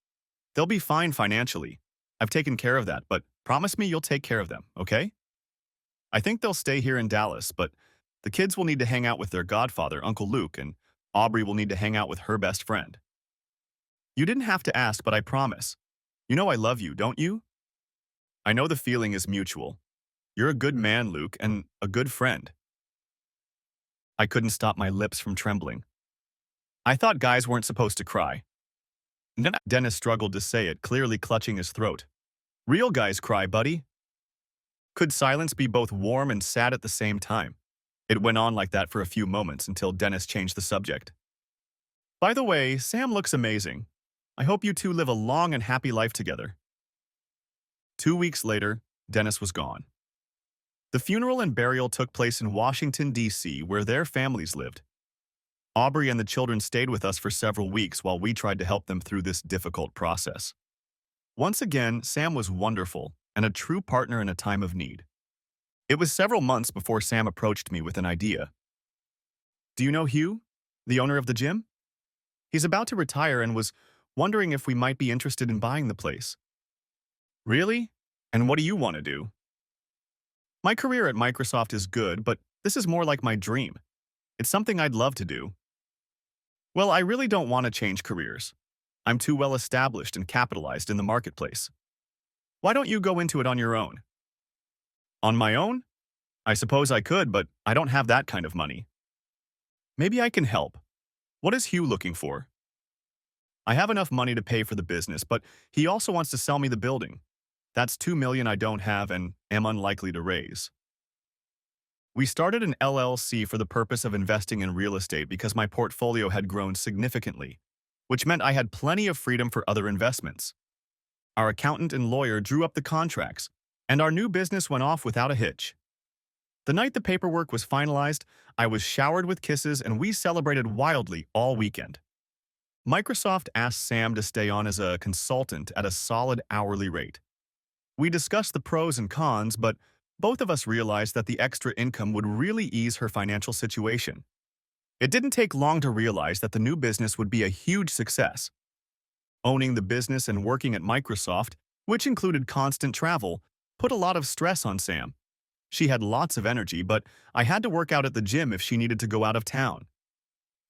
They'll be fine financially. I've taken care of that, but promise me you'll take care of them, okay? I think they'll stay here in Dallas, but the kids will need to hang out with their godfather, Uncle Luke, and Aubrey will need to hang out with her best friend. You didn't have to ask, but I promise. You know I love you, don't you? I know the feeling is mutual. You're a good man, Luke, and a good friend. I couldn't stop my lips from trembling. I thought guys weren't supposed to cry. Dennis struggled to say it, clearly clutching his throat. Real guys cry, buddy. Could silence be both warm and sad at the same time? It went on like that for a few moments until Dennis changed the subject. By the way, Sam looks amazing. I hope you two live a long and happy life together. 2 weeks later, Dennis was gone. The funeral and burial took place in Washington, D.C., where their families lived. Aubrey and the children stayed with us for several weeks while we tried to help them through this difficult process. Once again, Sam was wonderful and a true partner in a time of need. It was several months before Sam approached me with an idea. Do you know Hugh, the owner of the gym? He's about to retire and was wondering if we might be interested in buying the place. Really? And what do you want to do? My career at Microsoft is good, but this is more like my dream. It's something I'd love to do. Well, I really don't want to change careers. I'm too well established and capitalized in the marketplace. Why don't you go into it on your own? On my own? I suppose I could, but I don't have that kind of money. Maybe I can help. What is Hugh looking for? I have enough money to pay for the business, but he also wants to sell me the building. That's $2 million I don't have and am unlikely to raise. We started an LLC for the purpose of investing in real estate because my portfolio had grown significantly, which meant I had plenty of freedom for other investments. Our accountant and lawyer drew up the contracts, and our new business went off without a hitch. The night the paperwork was finalized, I was showered with kisses and we celebrated wildly all weekend. Microsoft asked Sam to stay on as a consultant at a solid hourly rate. We discussed the pros and cons, but both of us realized that the extra income would really ease her financial situation. It didn't take long to realize that the new business would be a huge success. Owning the business and working at Microsoft, which included constant travel, put a lot of stress on Sam. She had lots of energy, but I had to work out at the gym if she needed to go out of town.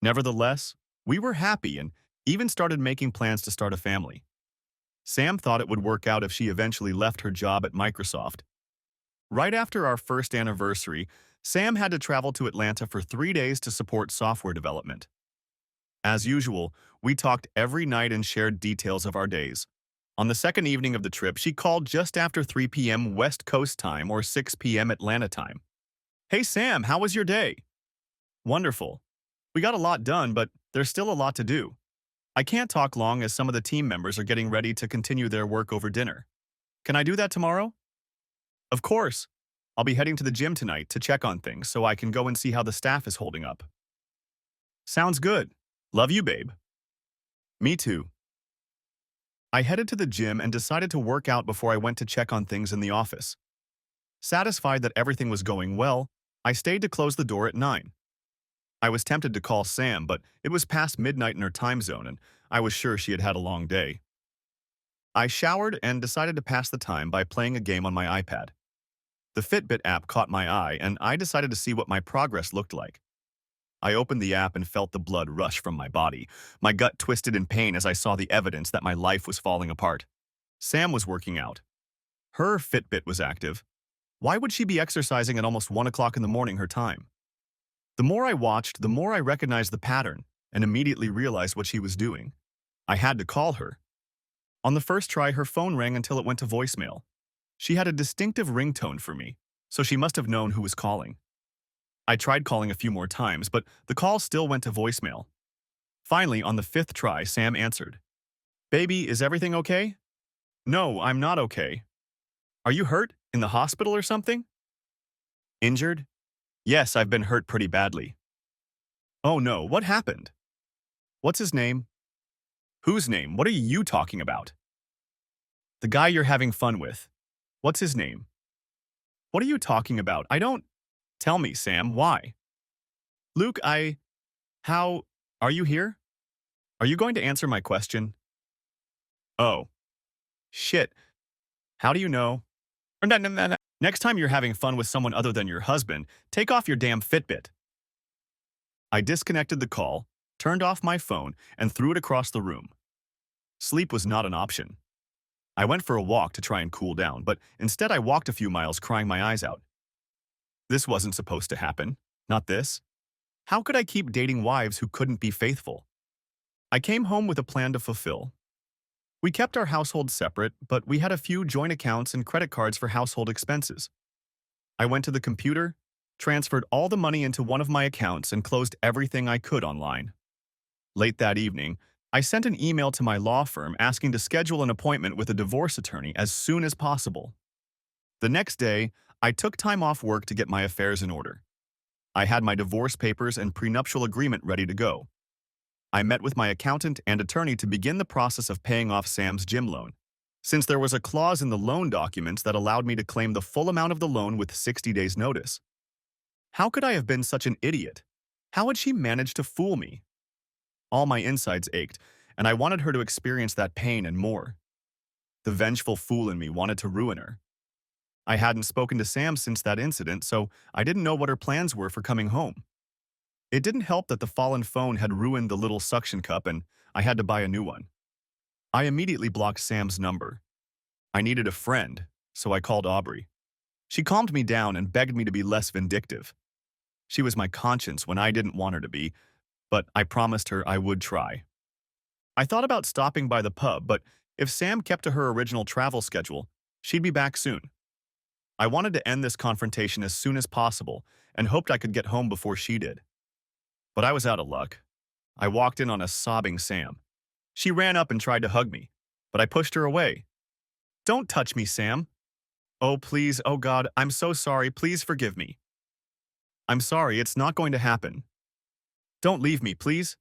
Nevertheless, we were happy and even started making plans to start a family. Sam thought it would work out if she eventually left her job at Microsoft. Right after our first anniversary, Sam had to travel to Atlanta for 3 days to support software development. As usual, we talked every night and shared details of our days. On the second evening of the trip, she called just after 3 p.m. West Coast time or 6 p.m. Atlanta time. Hey Sam, how was your day? Wonderful. We got a lot done, but there's still a lot to do. I can't talk long as some of the team members are getting ready to continue their work over dinner. Can I do that tomorrow? Of course. I'll be heading to the gym tonight to check on things so I can go and see how the staff is holding up. Sounds good. Love you, babe. Me too. I headed to the gym and decided to work out before I went to check on things in the office. Satisfied that everything was going well, I stayed to close the door at 9. I was tempted to call Sam, but it was past midnight in her time zone and I was sure she had had a long day. I showered and decided to pass the time by playing a game on my iPad. The Fitbit app caught my eye and I decided to see what my progress looked like. I opened the app and felt the blood rush from my body. My gut twisted in pain as I saw the evidence that my life was falling apart. Sam was working out. Her Fitbit was active. Why would she be exercising at almost 1 o'clock in the morning her time? The more I watched, the more I recognized the pattern and immediately realized what she was doing. I had to call her. On the first try, her phone rang until it went to voicemail. She had a distinctive ringtone for me, so she must have known who was calling. I tried calling a few more times, but the call still went to voicemail. Finally, on the 5th try, Sam answered. Baby, is everything okay? No, I'm not okay. Are you hurt? In the hospital or something? Injured? Yes, I've been hurt pretty badly. Oh no, what happened? What's his name? Whose name? What are you talking about? The guy you're having fun with. What's his name? What are you talking about? I don't... Tell me, Sam, why? Luke, How... Are you here? Are you going to answer my question? Oh. Shit. How do you know? Next time you're having fun with someone other than your husband, take off your damn Fitbit. I disconnected the call, turned off my phone, and threw it across the room. Sleep was not an option. I went for a walk to try and cool down, but instead I walked a few miles crying my eyes out. This wasn't supposed to happen. Not this. How could I keep dating wives who couldn't be faithful? I came home with a plan to fulfill. We kept our household separate, but we had a few joint accounts and credit cards for household expenses. I went to the computer, transferred all the money into one of my accounts, and closed everything I could online. Late that evening, I sent an email to my law firm asking to schedule an appointment with a divorce attorney as soon as possible. The next day, I took time off work to get my affairs in order. I had my divorce papers and prenuptial agreement ready to go. I met with my accountant and attorney to begin the process of paying off Sam's gym loan, since there was a clause in the loan documents that allowed me to claim the full amount of the loan with 60 days' notice. How could I have been such an idiot? How had she managed to fool me? All my insides ached, and I wanted her to experience that pain and more. The vengeful fool in me wanted to ruin her. I hadn't spoken to Sam since that incident, so I didn't know what her plans were for coming home. It didn't help that the fallen phone had ruined the little suction cup and I had to buy a new one. I immediately blocked Sam's number. I needed a friend, so I called Aubrey. She calmed me down and begged me to be less vindictive. She was my conscience when I didn't want her to be, but I promised her I would try. I thought about stopping by the pub, but if Sam kept to her original travel schedule, she'd be back soon. I wanted to end this confrontation as soon as possible and hoped I could get home before she did. But I was out of luck. I walked in on a sobbing Sam. She ran up and tried to hug me, but I pushed her away. Don't touch me, Sam. Oh, please, oh God, I'm so sorry, please forgive me. I'm sorry, it's not going to happen. Don't leave me, please.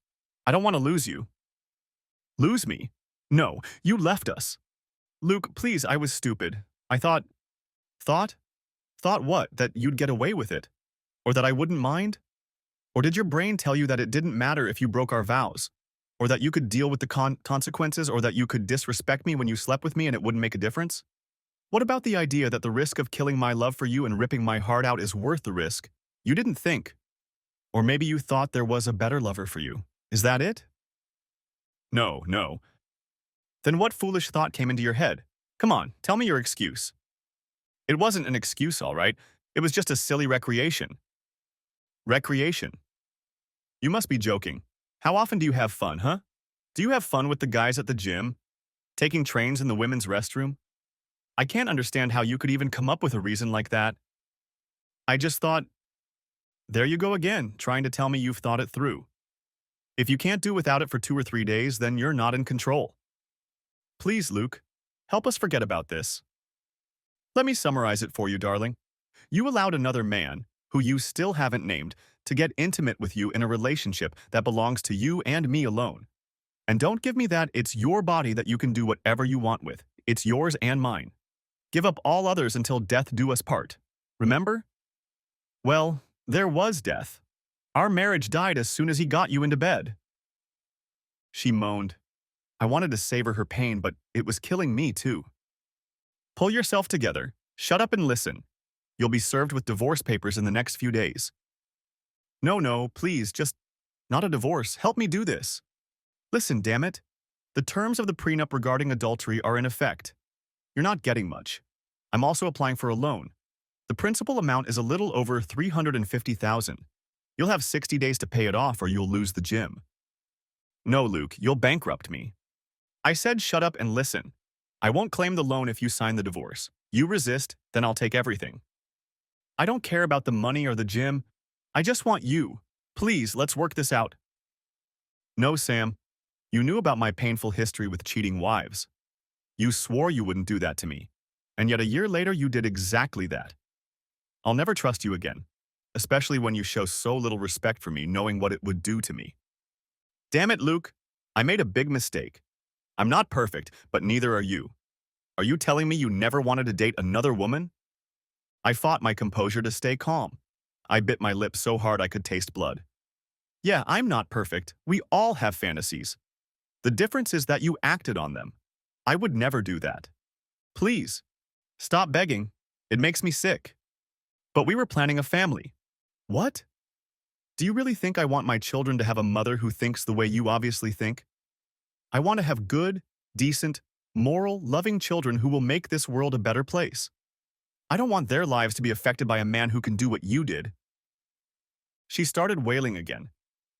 I don't want to lose you. Lose me? No, you left us. Luke, please, I was stupid. I thought... Thought? Thought what? That you'd get away with it? Or that I wouldn't mind? Or did your brain tell you that it didn't matter if you broke our vows? Or that you could deal with the consequences, or that you could disrespect me when you slept with me and it wouldn't make a difference? What about the idea that the risk of killing my love for you and ripping my heart out is worth the risk? You didn't think. Or maybe you thought there was a better lover for you. Is that it? No, no. Then what foolish thought came into your head? Come on, tell me your excuse. It wasn't an excuse, all right. It was just a silly recreation. Recreation? You must be joking. How often do you have fun, huh? Do you have fun with the guys at the gym? Taking trains in the women's restroom? I can't understand how you could even come up with a reason like that. I just thought, there you go again, trying to tell me you've thought it through. If you can't do without it for 2 or 3 days, then you're not in control. Please, Luke, help us forget about this. Let me summarize it for you, darling. You allowed another man, who you still haven't named, to get intimate with you in a relationship that belongs to you and me alone. And don't give me that it's your body that you can do whatever you want with. It's yours and mine. Give up all others until death do us part. Remember? Well, there was death. Our marriage died as soon as he got you into bed. She moaned. I wanted to savor her pain, but it was killing me too. Pull yourself together. Shut up and listen. You'll be served with divorce papers in the next few days. No, please, just not a divorce. Help me do this. Listen, damn it. The terms of the prenup regarding adultery are in effect. You're not getting much. I'm also applying for a loan. The principal amount is a little over $350,000. You'll have 60 days to pay it off or you'll lose the gym. No, Luke, you'll bankrupt me. I said shut up and listen. I won't claim the loan if you sign the divorce. You resist, then I'll take everything. I don't care about the money or the gym. I just want you. Please, let's work this out. No, Sam. You knew about my painful history with cheating wives. You swore you wouldn't do that to me. And yet a year later you did exactly that. I'll never trust you again, especially when you show so little respect for me knowing what it would do to me. Damn it, Luke. I made a big mistake. I'm not perfect, but neither are you. Are you telling me you never wanted to date another woman? I fought my composure to stay calm. I bit my lip so hard I could taste blood. Yeah, I'm not perfect. We all have fantasies. The difference is that you acted on them. I would never do that. Please, stop begging. It makes me sick. But we were planning a family. What? Do you really think I want my children to have a mother who thinks the way you obviously think? I want to have good, decent, moral, loving children who will make this world a better place. I don't want their lives to be affected by a man who can do what you did. She started wailing again,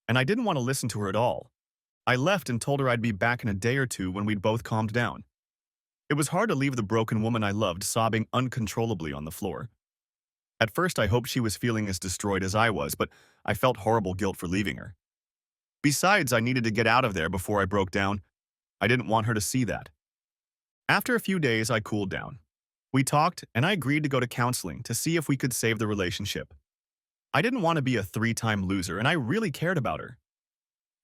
and I didn't want to listen to her at all. I left and told her I'd be back in a day or two when we'd both calmed down. It was hard to leave the broken woman I loved sobbing uncontrollably on the floor. At first I hoped she was feeling as destroyed as I was, but I felt horrible guilt for leaving her. Besides, I needed to get out of there before I broke down. I didn't want her to see that. After a few days, I cooled down. We talked, and I agreed to go to counseling to see if we could save the relationship. I didn't want to be a 3-time loser, and I really cared about her.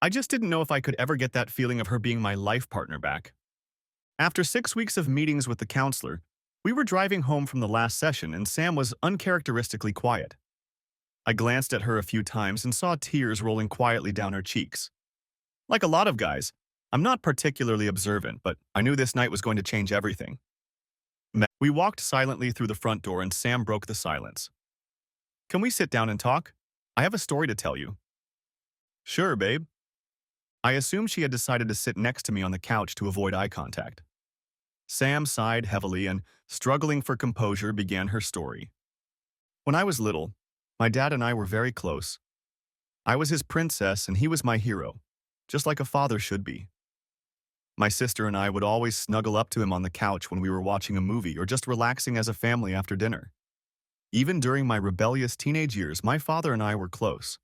I just didn't know if I could ever get that feeling of her being my life partner back. After 6 weeks of meetings with the counselor, we were driving home from the last session and Sam was uncharacteristically quiet. I glanced at her a few times and saw tears rolling quietly down her cheeks. Like a lot of guys, I'm not particularly observant, but I knew this night was going to change everything. We walked silently through the front door and Sam broke the silence. Can we sit down and talk? I have a story to tell you. Sure, babe. I assumed she had decided to sit next to me on the couch to avoid eye contact. Sam sighed heavily and, struggling for composure, began her story. When I was little, my dad and I were very close. I was his princess and he was my hero, just like a father should be. My sister and I would always snuggle up to him on the couch when we were watching a movie or just relaxing as a family after dinner. Even during my rebellious teenage years, my father and I were close.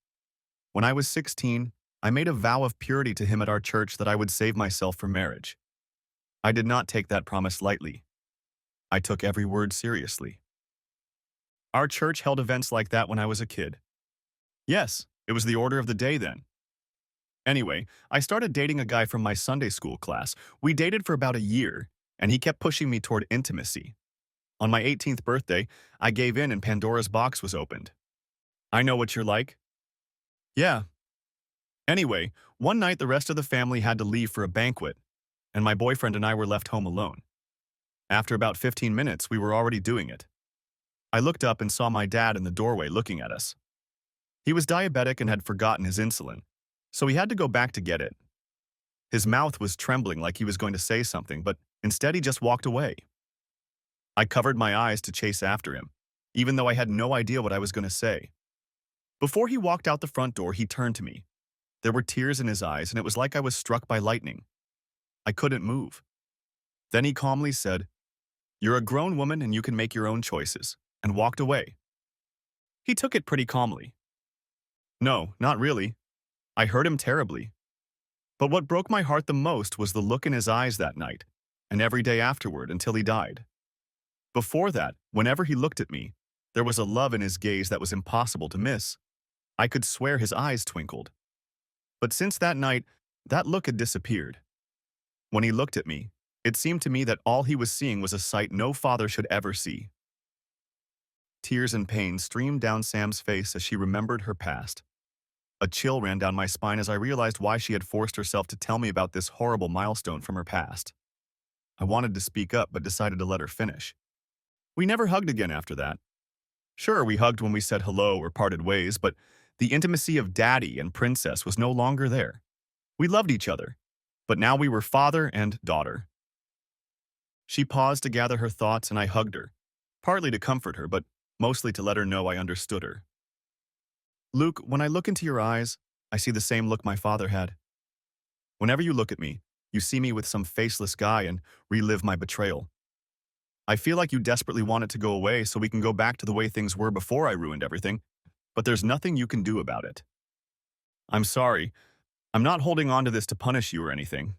When I was 16, I made a vow of purity to him at our church that I would save myself for marriage. I did not take that promise lightly. I took every word seriously. Our church held events like that when I was a kid. Yes, it was the order of the day then. Anyway, I started dating a guy from my Sunday school class. We dated for about a year, and he kept pushing me toward intimacy. On my 18th birthday, I gave in and Pandora's box was opened. I know what you're like. Yeah. Anyway, one night the rest of the family had to leave for a banquet, and my boyfriend and I were left home alone. After about 15 minutes, we were already doing it. I looked up and saw my dad in the doorway looking at us. He was diabetic and had forgotten his insulin, so he had to go back to get it. His mouth was trembling like he was going to say something, but instead he just walked away. I covered my eyes to chase after him, even though I had no idea what I was going to say. Before he walked out the front door, he turned to me. There were tears in his eyes, and it was like I was struck by lightning. I couldn't move. Then he calmly said, "You're a grown woman and you can make your own choices," and walked away. He took it pretty calmly. No, not really. I hurt him terribly. But what broke my heart the most was the look in his eyes that night, and every day afterward until he died. Before that, whenever he looked at me, there was a love in his gaze that was impossible to miss. I could swear his eyes twinkled. But since that night, that look had disappeared. When he looked at me, it seemed to me that all he was seeing was a sight no father should ever see. Tears and pain streamed down Sam's face as she remembered her past. A chill ran down my spine as I realized why she had forced herself to tell me about this horrible milestone from her past. I wanted to speak up but decided to let her finish. We never hugged again after that. Sure, we hugged when we said hello or parted ways, but the intimacy of daddy and princess was no longer there. We loved each other, but now we were father and daughter. She paused to gather her thoughts and I hugged her, partly to comfort her, but mostly to let her know I understood her. Luke, when I look into your eyes, I see the same look my father had. Whenever you look at me, you see me with some faceless guy and relive my betrayal. I feel like you desperately want it to go away so we can go back to the way things were before I ruined everything, but there's nothing you can do about it. I'm sorry. I'm not holding on to this to punish you or anything.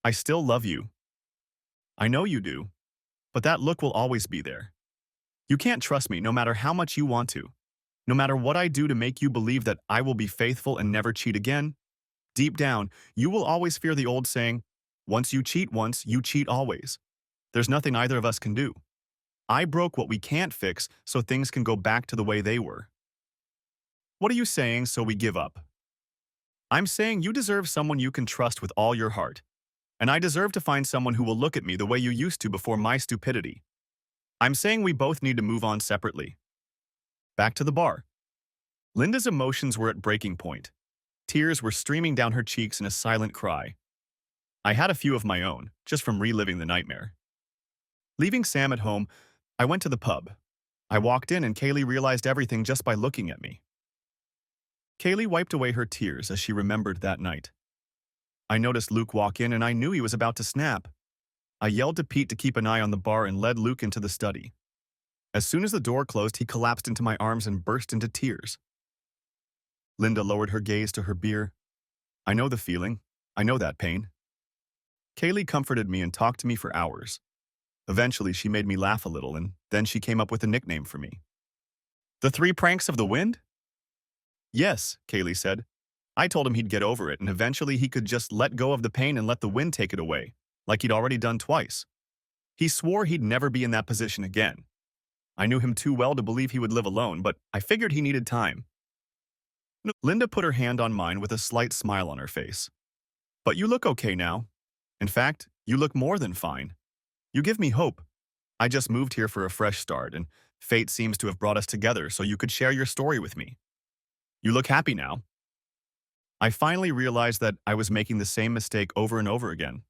I still love you. I know you do, but that look will always be there. You can't trust me no matter how much you want to. No matter what I do to make you believe that I will be faithful and never cheat again, deep down, you will always fear the old saying, once you cheat once, you cheat always. There's nothing either of us can do. I broke what we can't fix so things can go back to the way they were. What are you saying so we give up? I'm saying you deserve someone you can trust with all your heart. And I deserve to find someone who will look at me the way you used to before my stupidity. I'm saying we both need to move on separately. Back to the bar. Linda's emotions were at breaking point. Tears were streaming down her cheeks in a silent cry. I had a few of my own, just from reliving the nightmare. Leaving Sam at home, I went to the pub. I walked in and Kaylee realized everything just by looking at me. Kaylee wiped away her tears as she remembered that night. I noticed Luke walk in and I knew he was about to snap. I yelled to Pete to keep an eye on the bar and led Luke into the study. As soon as the door closed, he collapsed into my arms and burst into tears. Linda lowered her gaze to her beer. I know the feeling. I know that pain. Kaylee comforted me and talked to me for hours. Eventually, she made me laugh a little, and then she came up with a nickname for me. The Three Pranks of the Wind? Yes, Kaylee said. I told him he'd get over it, and eventually he could just let go of the pain and let the wind take it away, like he'd already done twice. He swore he'd never be in that position again. I knew him too well to believe he would live alone, but I figured he needed time. Linda put her hand on mine with a slight smile on her face. But you look okay now. In fact, you look more than fine. You give me hope. I just moved here for a fresh start, and fate seems to have brought us together so you could share your story with me. You look happy now. I finally realized that I was making the same mistake over and over again.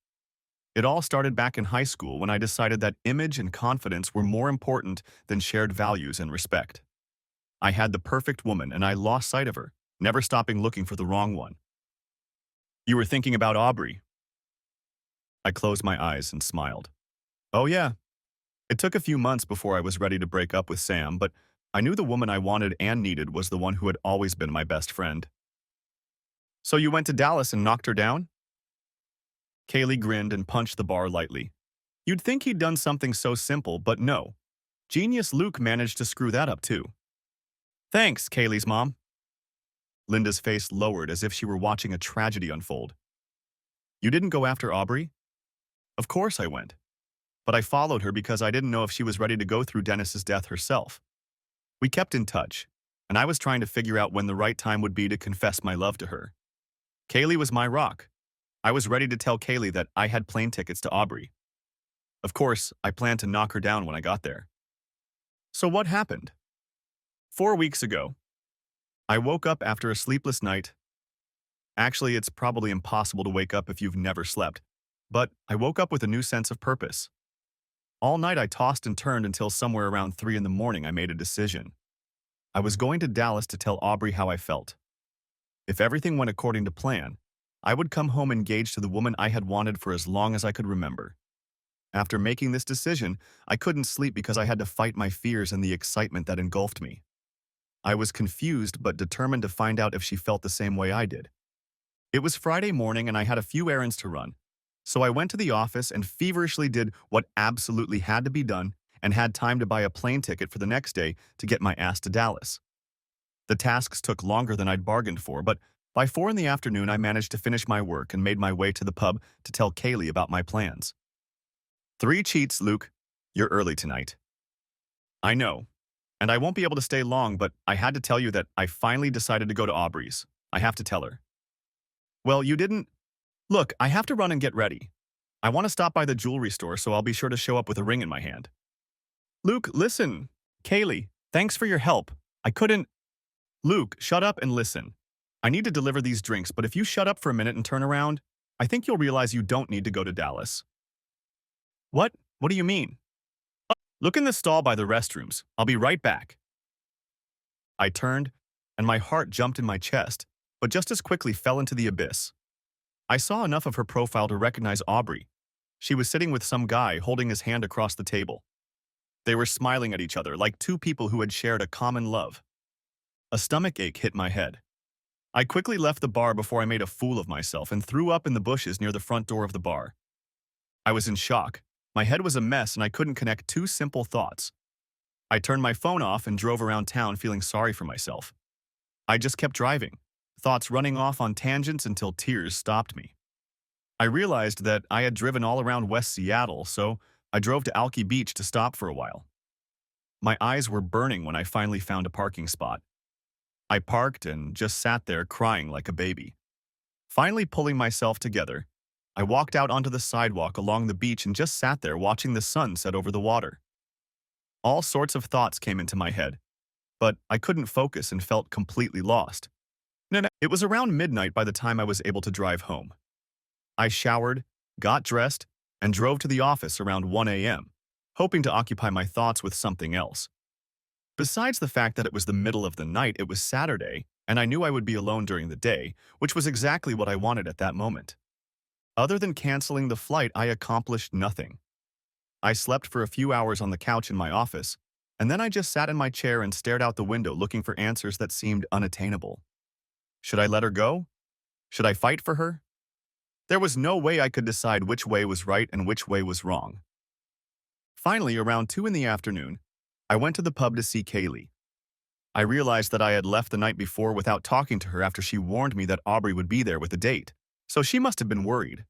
It all started back in high school when I decided that image and confidence were more important than shared values and respect. I had the perfect woman and I lost sight of her, never stopping looking for the wrong one. You were thinking about Aubrey. I closed my eyes and smiled. Oh yeah. It took a few months before I was ready to break up with Sam, but I knew the woman I wanted and needed was the one who had always been my best friend. So you went to Dallas and knocked her down? Kaylee grinned and punched the bar lightly. You'd think he'd done something so simple, but no. Genius Luke managed to screw that up too. Thanks, Kaylee's mom. Linda's face lowered as if she were watching a tragedy unfold. You didn't go after Aubrey? Of course I went. But I followed her because I didn't know if she was ready to go through Dennis's death herself. We kept in touch, and I was trying to figure out when the right time would be to confess my love to her. Kaylee was my rock. I was ready to tell Kaylee that I had plane tickets to Aubrey. Of course, I planned to knock her down when I got there. So what happened? 4 weeks ago, I woke up after a sleepless night. Actually, it's probably impossible to wake up if you've never slept, but I woke up with a new sense of purpose. All night I tossed and turned until somewhere around 3 in the morning I made a decision. I was going to Dallas to tell Aubrey how I felt. If everything went according to plan, I would come home engaged to the woman I had wanted for as long as I could remember. After making this decision, I couldn't sleep because I had to fight my fears and the excitement that engulfed me. I was confused but determined to find out if she felt the same way I did. It was Friday morning and I had a few errands to run. So I went to the office and feverishly did what absolutely had to be done and had time to buy a plane ticket for the next day to get my ass to Dallas. The tasks took longer than I'd bargained for, but by 4 in the afternoon I managed to finish my work and made my way to the pub to tell Kaylee about my plans. Three cheats, Luke. You're early tonight. I know. And I won't be able to stay long, but I had to tell you that I finally decided to go to Aubrey's. I have to tell her. Well, you didn't? Look, I have to run and get ready. I want to stop by the jewelry store, so I'll be sure to show up with a ring in my hand. Luke, listen. Kaylee, thanks for your help. I couldn't. Luke, shut up and listen. I need to deliver these drinks, but if you shut up for a minute and turn around, I think you'll realize you don't need to go to Dallas. What? What do you mean? Look in the stall by the restrooms. I'll be right back. I turned, and my heart jumped in my chest, but just as quickly fell into the abyss. I saw enough of her profile to recognize Aubrey. She was sitting with some guy holding his hand across the table. They were smiling at each other like two people who had shared a common love. A stomach ache hit my head. I quickly left the bar before I made a fool of myself and threw up in the bushes near the front door of the bar. I was in shock. My head was a mess and I couldn't connect two simple thoughts. I turned my phone off and drove around town feeling sorry for myself. I just kept driving, thoughts running off on tangents until tears stopped me. I realized that I had driven all around West Seattle, so I drove to Alki Beach to stop for a while. My eyes were burning when I finally found a parking spot. I parked and just sat there crying like a baby. Finally pulling myself together, I walked out onto the sidewalk along the beach and just sat there watching the sun set over the water. All sorts of thoughts came into my head, but I couldn't focus and felt completely lost. It was around midnight by the time I was able to drive home. I showered, got dressed, and drove to the office around 1 a.m., hoping to occupy my thoughts with something else. Besides the fact that it was the middle of the night, it was Saturday, and I knew I would be alone during the day, which was exactly what I wanted at that moment. Other than canceling the flight, I accomplished nothing. I slept for a few hours on the couch in my office, and then I just sat in my chair and stared out the window looking for answers that seemed unattainable. Should I let her go? Should I fight for her? There was no way I could decide which way was right and which way was wrong. Finally, around 2 in the afternoon, I went to the pub to see Kaylee. I realized that I had left the night before without talking to her after she warned me that Aubrey would be there with a date, so she must have been worried.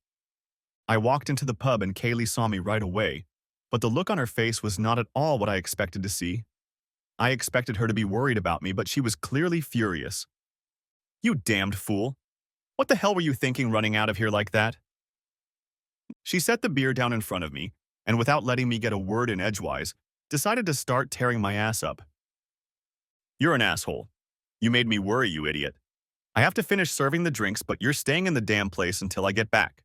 I walked into the pub and Kaylee saw me right away, but the look on her face was not at all what I expected to see. I expected her to be worried about me, but she was clearly furious. You damned fool! What the hell were you thinking running out of here like that? She set the beer down in front of me, and without letting me get a word in edgewise, decided to start tearing my ass up. You're an asshole. You made me worry, you idiot. I have to finish serving the drinks, but you're staying in the damn place until I get back.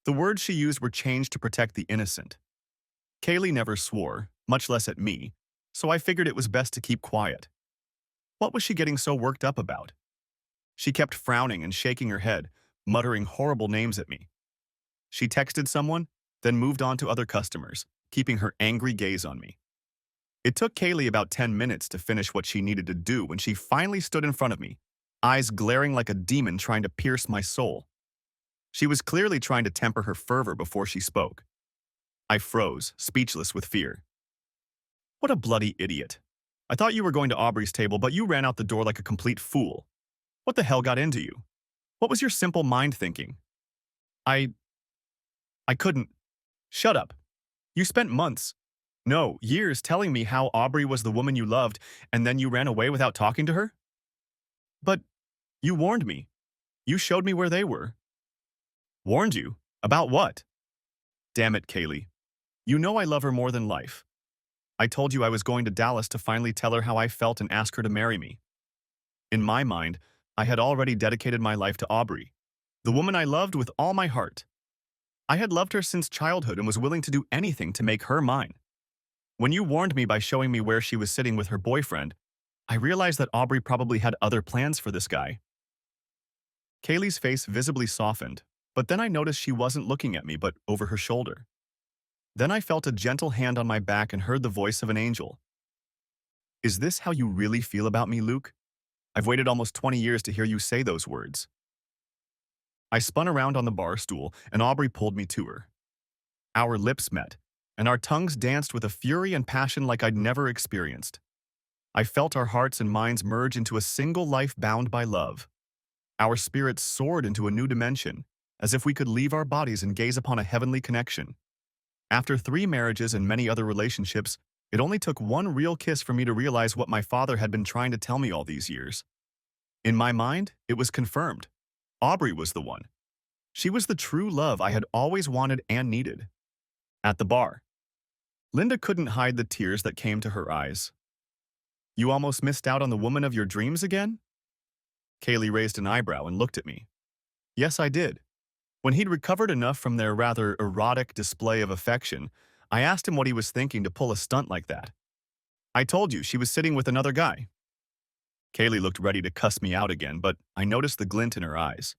The words she used were changed to protect the innocent. Kaylee never swore, much less at me, so I figured it was best to keep quiet. What was she getting so worked up about? She kept frowning and shaking her head, muttering horrible names at me. She texted someone, then moved on to other customers, keeping her angry gaze on me. It took Kaylee about 10 minutes to finish what she needed to do when she finally stood in front of me, eyes glaring like a demon trying to pierce my soul. She was clearly trying to temper her fervor before she spoke. I froze, speechless with fear. What a bloody idiot. I thought you were going to Aubrey's table, but you ran out the door like a complete fool. What the hell got into you? What was your simple mind thinking? I couldn't. Shut up. You spent months, no, years telling me how Aubrey was the woman you loved, and then you ran away without talking to her? But you warned me. You showed me where they were. Warned you? About what? Damn it, Kaylee. You know I love her more than life. I told you I was going to Dallas to finally tell her how I felt and ask her to marry me. In my mind, I had already dedicated my life to Aubrey, the woman I loved with all my heart. I had loved her since childhood and was willing to do anything to make her mine. When you warned me by showing me where she was sitting with her boyfriend, I realized that Aubrey probably had other plans for this guy. Kaylee's face visibly softened, but then I noticed she wasn't looking at me but over her shoulder. Then I felt a gentle hand on my back and heard the voice of an angel. Is this how you really feel about me, Luke? I've waited almost 20 years to hear you say those words. I spun around on the bar stool, and Aubrey pulled me to her. Our lips met, and our tongues danced with a fury and passion like I'd never experienced. I felt our hearts and minds merge into a single life bound by love. Our spirits soared into a new dimension, as if we could leave our bodies and gaze upon a heavenly connection. After 3 marriages and many other relationships, it only took one real kiss for me to realize what my father had been trying to tell me all these years. In my mind, it was confirmed. Aubrey was the one. She was the true love I had always wanted and needed. At the bar, Linda couldn't hide the tears that came to her eyes. "You almost missed out on the woman of your dreams again?" Kaylee raised an eyebrow and looked at me. Yes, I did. When he'd recovered enough from their rather erotic display of affection, I asked him what he was thinking to pull a stunt like that. "I told you she was sitting with another guy." Kaylee looked ready to cuss me out again, but I noticed the glint in her eyes.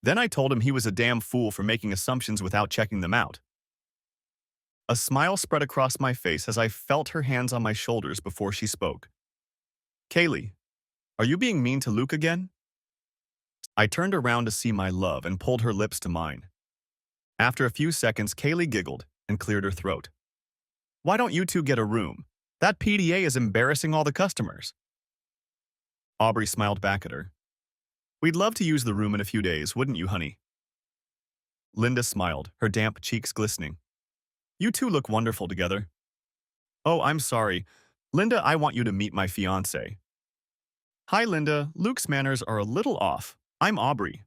Then I told him he was a damn fool for making assumptions without checking them out. A smile spread across my face as I felt her hands on my shoulders before she spoke. "Kaylee, are you being mean to Luke again?" I turned around to see my love and pulled her lips to mine. After a few seconds, Kaylee giggled and cleared her throat. "Why don't you two get a room? That PDA is embarrassing all the customers." Aubrey smiled back at her. "We'd love to use the room in a few days, wouldn't you, honey?" Linda smiled, her damp cheeks glistening. "You two look wonderful together." "Oh, I'm sorry. Linda, I want you to meet my fiancé." "Hi, Linda. Luke's manners are a little off. I'm Aubrey."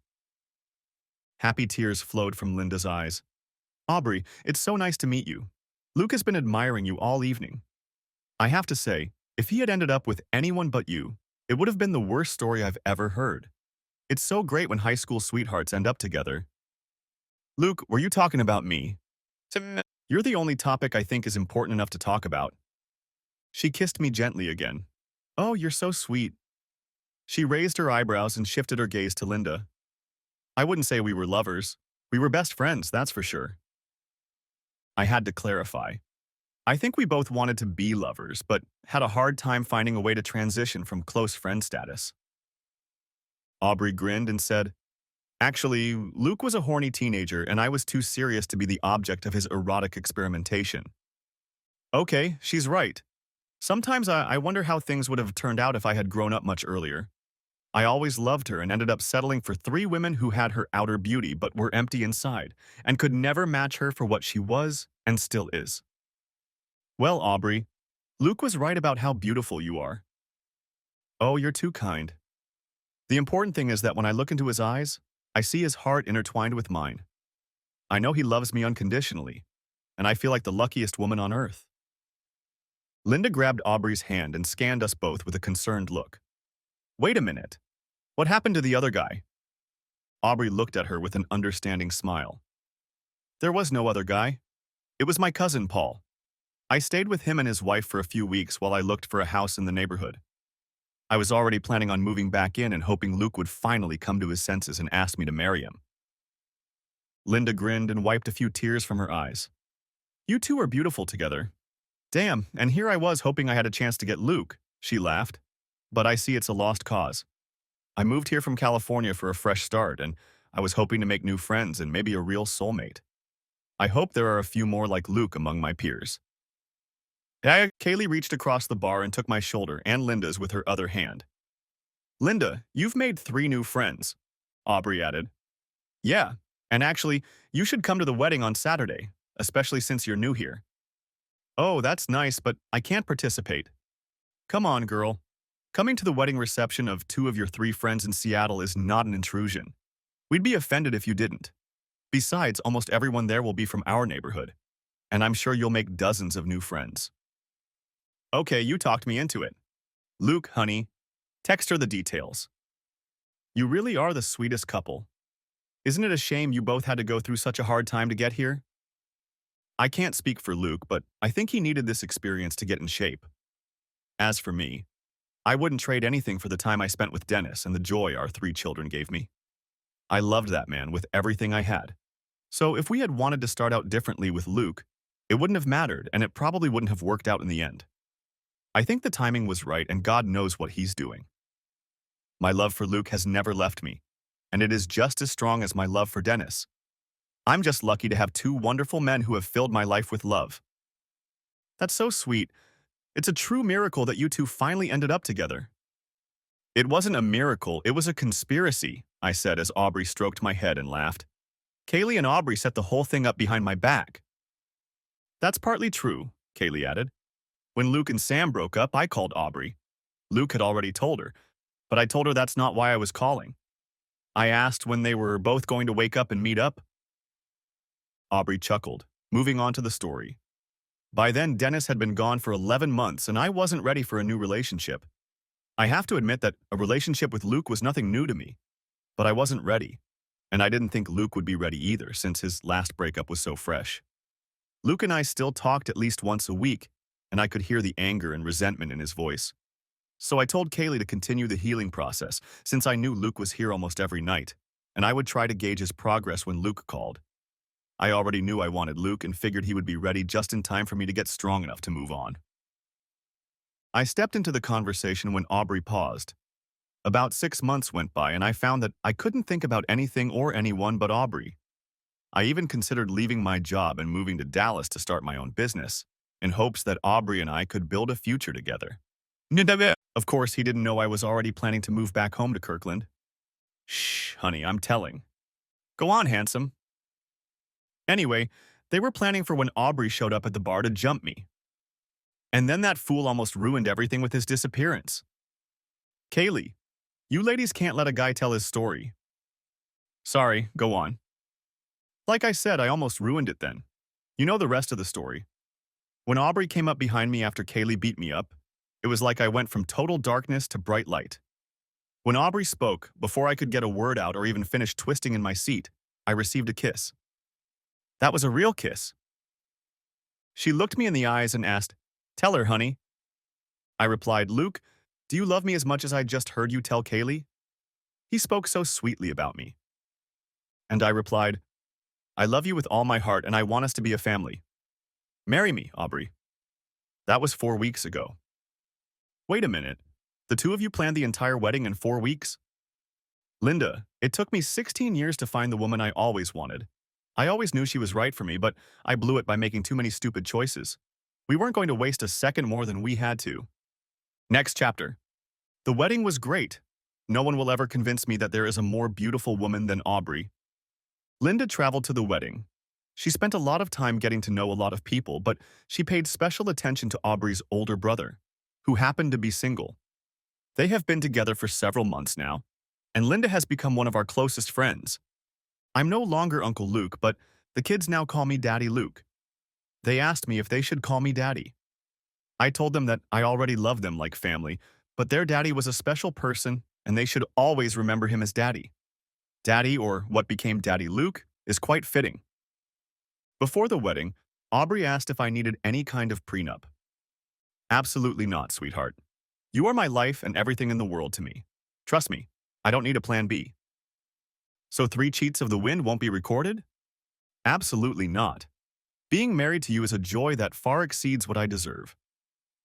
Happy tears flowed from Linda's eyes. "Aubrey, it's so nice to meet you. Luke has been admiring you all evening. I have to say, if he had ended up with anyone but you, it would have been the worst story I've ever heard. It's so great when high school sweethearts end up together." "Luke, were you talking about me?" "You're the only topic I think is important enough to talk about." She kissed me gently again. "Oh, you're so sweet." She raised her eyebrows and shifted her gaze to Linda. "I wouldn't say we were lovers. We were best friends, that's for sure." I had to clarify. I think we both wanted to be lovers, but had a hard time finding a way to transition from close friend status. Aubrey grinned and said, "Actually, Luke was a horny teenager and I was too serious to be the object of his erotic experimentation." Okay, she's right. Sometimes I wonder how things would have turned out if I had grown up much earlier. I always loved her and ended up settling for 3 women who had her outer beauty but were empty inside, and could never match her for what she was and still is. Well, Aubrey, Luke was right about how beautiful you are. Oh, you're too kind. The important thing is that when I look into his eyes, I see his heart intertwined with mine. I know he loves me unconditionally, and I feel like the luckiest woman on earth. Linda grabbed Aubrey's hand and scanned us both with a concerned look. "Wait a minute. What happened to the other guy?" Aubrey looked at her with an understanding smile. "There was no other guy. It was my cousin, Paul. I stayed with him and his wife for a few weeks while I looked for a house in the neighborhood. I was already planning on moving back in and hoping Luke would finally come to his senses and ask me to marry him." Linda grinned and wiped a few tears from her eyes. "You two are beautiful together." "Damn, and here I was hoping I had a chance to get Luke," she laughed. "But I see it's a lost cause. I moved here from California for a fresh start, and I was hoping to make new friends and maybe a real soulmate. I hope there are a few more like Luke among my peers." Kaylee reached across the bar and took my shoulder and Linda's with her other hand. "Linda, you've made 3 new friends," Aubrey added. "Yeah, and actually, you should come to the wedding on Saturday, especially since you're new here." "Oh, that's nice, but I can't participate." "Come on, girl. Coming to the wedding reception of 2 of your 3 friends in Seattle is not an intrusion. We'd be offended if you didn't. Besides, almost everyone there will be from our neighborhood, and I'm sure you'll make dozens of new friends." "Okay, you talked me into it. Luke, honey, text her the details." "You really are the sweetest couple. Isn't it a shame you both had to go through such a hard time to get here?" I can't speak for Luke, but I think he needed this experience to get in shape. As for me, I wouldn't trade anything for the time I spent with Dennis and the joy our 3 children gave me. I loved that man with everything I had. So if we had wanted to start out differently with Luke, it wouldn't have mattered and it probably wouldn't have worked out in the end. I think the timing was right and God knows what he's doing. My love for Luke has never left me, and it is just as strong as my love for Dennis. I'm just lucky to have two wonderful men who have filled my life with love. That's so sweet. It's a true miracle that you two finally ended up together. It wasn't a miracle, it was a conspiracy, I said as Aubrey stroked my head and laughed. Kaylee and Aubrey set the whole thing up behind my back. That's partly true, Kaylee added. When Luke and Sam broke up, I called Aubrey. Luke had already told her, but I told her that's not why I was calling. I asked when they were both going to wake up and meet up. Aubrey chuckled, moving on to the story. By then, Dennis had been gone for 11 months, and I wasn't ready for a new relationship. I have to admit that a relationship with Luke was nothing new to me, but I wasn't ready. And I didn't think Luke would be ready either, since his last breakup was so fresh. Luke and I still talked at least once a week, and I could hear the anger and resentment in his voice. So I told Kaylee to continue the healing process, since I knew Luke was here almost every night, and I would try to gauge his progress when Luke called. I already knew I wanted Luke and figured he would be ready just in time for me to get strong enough to move on. I stepped into the conversation when Aubrey paused. About 6 months went by and I found that I couldn't think about anything or anyone but Aubrey. I even considered leaving my job and moving to Dallas to start my own business, in hopes that Aubrey and I could build a future together. Of course, he didn't know I was already planning to move back home to Kirkland. Shh, honey, I'm telling. Go on, handsome. Anyway, they were planning for when Aubrey showed up at the bar to jump me. And then that fool almost ruined everything with his disappearance. Kaylee, you ladies can't let a guy tell his story. Sorry, go on. Like I said, I almost ruined it then. You know the rest of the story. When Aubrey came up behind me after Kaylee beat me up, it was like I went from total darkness to bright light. When Aubrey spoke, before I could get a word out or even finish twisting in my seat, I received a kiss. That was a real kiss. She looked me in the eyes and asked, "Tell her, honey." I replied, "Luke, do you love me as much as I just heard you tell Kaylee?" He spoke so sweetly about me. And I replied, "I love you with all my heart and I want us to be a family. Marry me, Aubrey." That was 4 weeks ago. Wait a minute. The two of you planned the entire wedding in 4 weeks? Linda, it took me 16 years to find the woman I always wanted. I always knew she was right for me, but I blew it by making too many stupid choices. We weren't going to waste a second more than we had to. Next chapter. The wedding was great. No one will ever convince me that there is a more beautiful woman than Aubrey. Linda traveled to the wedding. She spent a lot of time getting to know a lot of people, but she paid special attention to Aubrey's older brother, who happened to be single. They have been together for several months now, and Linda has become one of our closest friends. I'm no longer Uncle Luke, but the kids now call me Daddy Luke. They asked me if they should call me Daddy. I told them that I already loved them like family, but their daddy was a special person and they should always remember him as Daddy. Daddy, or what became Daddy Luke, is quite fitting. Before the wedding, Aubrey asked if I needed any kind of prenup. Absolutely not, sweetheart. You are my life and everything in the world to me. Trust me, I don't need a plan B. So 3 cheats of the wind won't be recorded? Absolutely not. Being married to you is a joy that far exceeds what I deserve.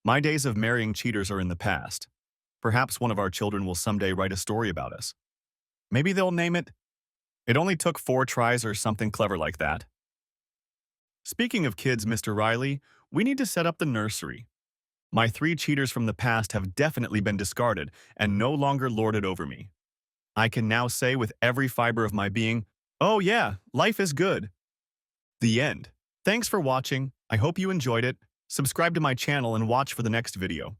My days of marrying cheaters are in the past. Perhaps one of our children will someday write a story about us. Maybe they'll name it, "It only took 4 tries" or something clever like that. Speaking of kids, Mr. Riley, we need to set up the nursery. My 3 cheaters from the past have definitely been discarded and no longer lorded over me. I can now say with every fiber of my being, "Oh yeah, life is good." The end. Thanks for watching. I hope you enjoyed it. Subscribe to my channel and watch for the next video.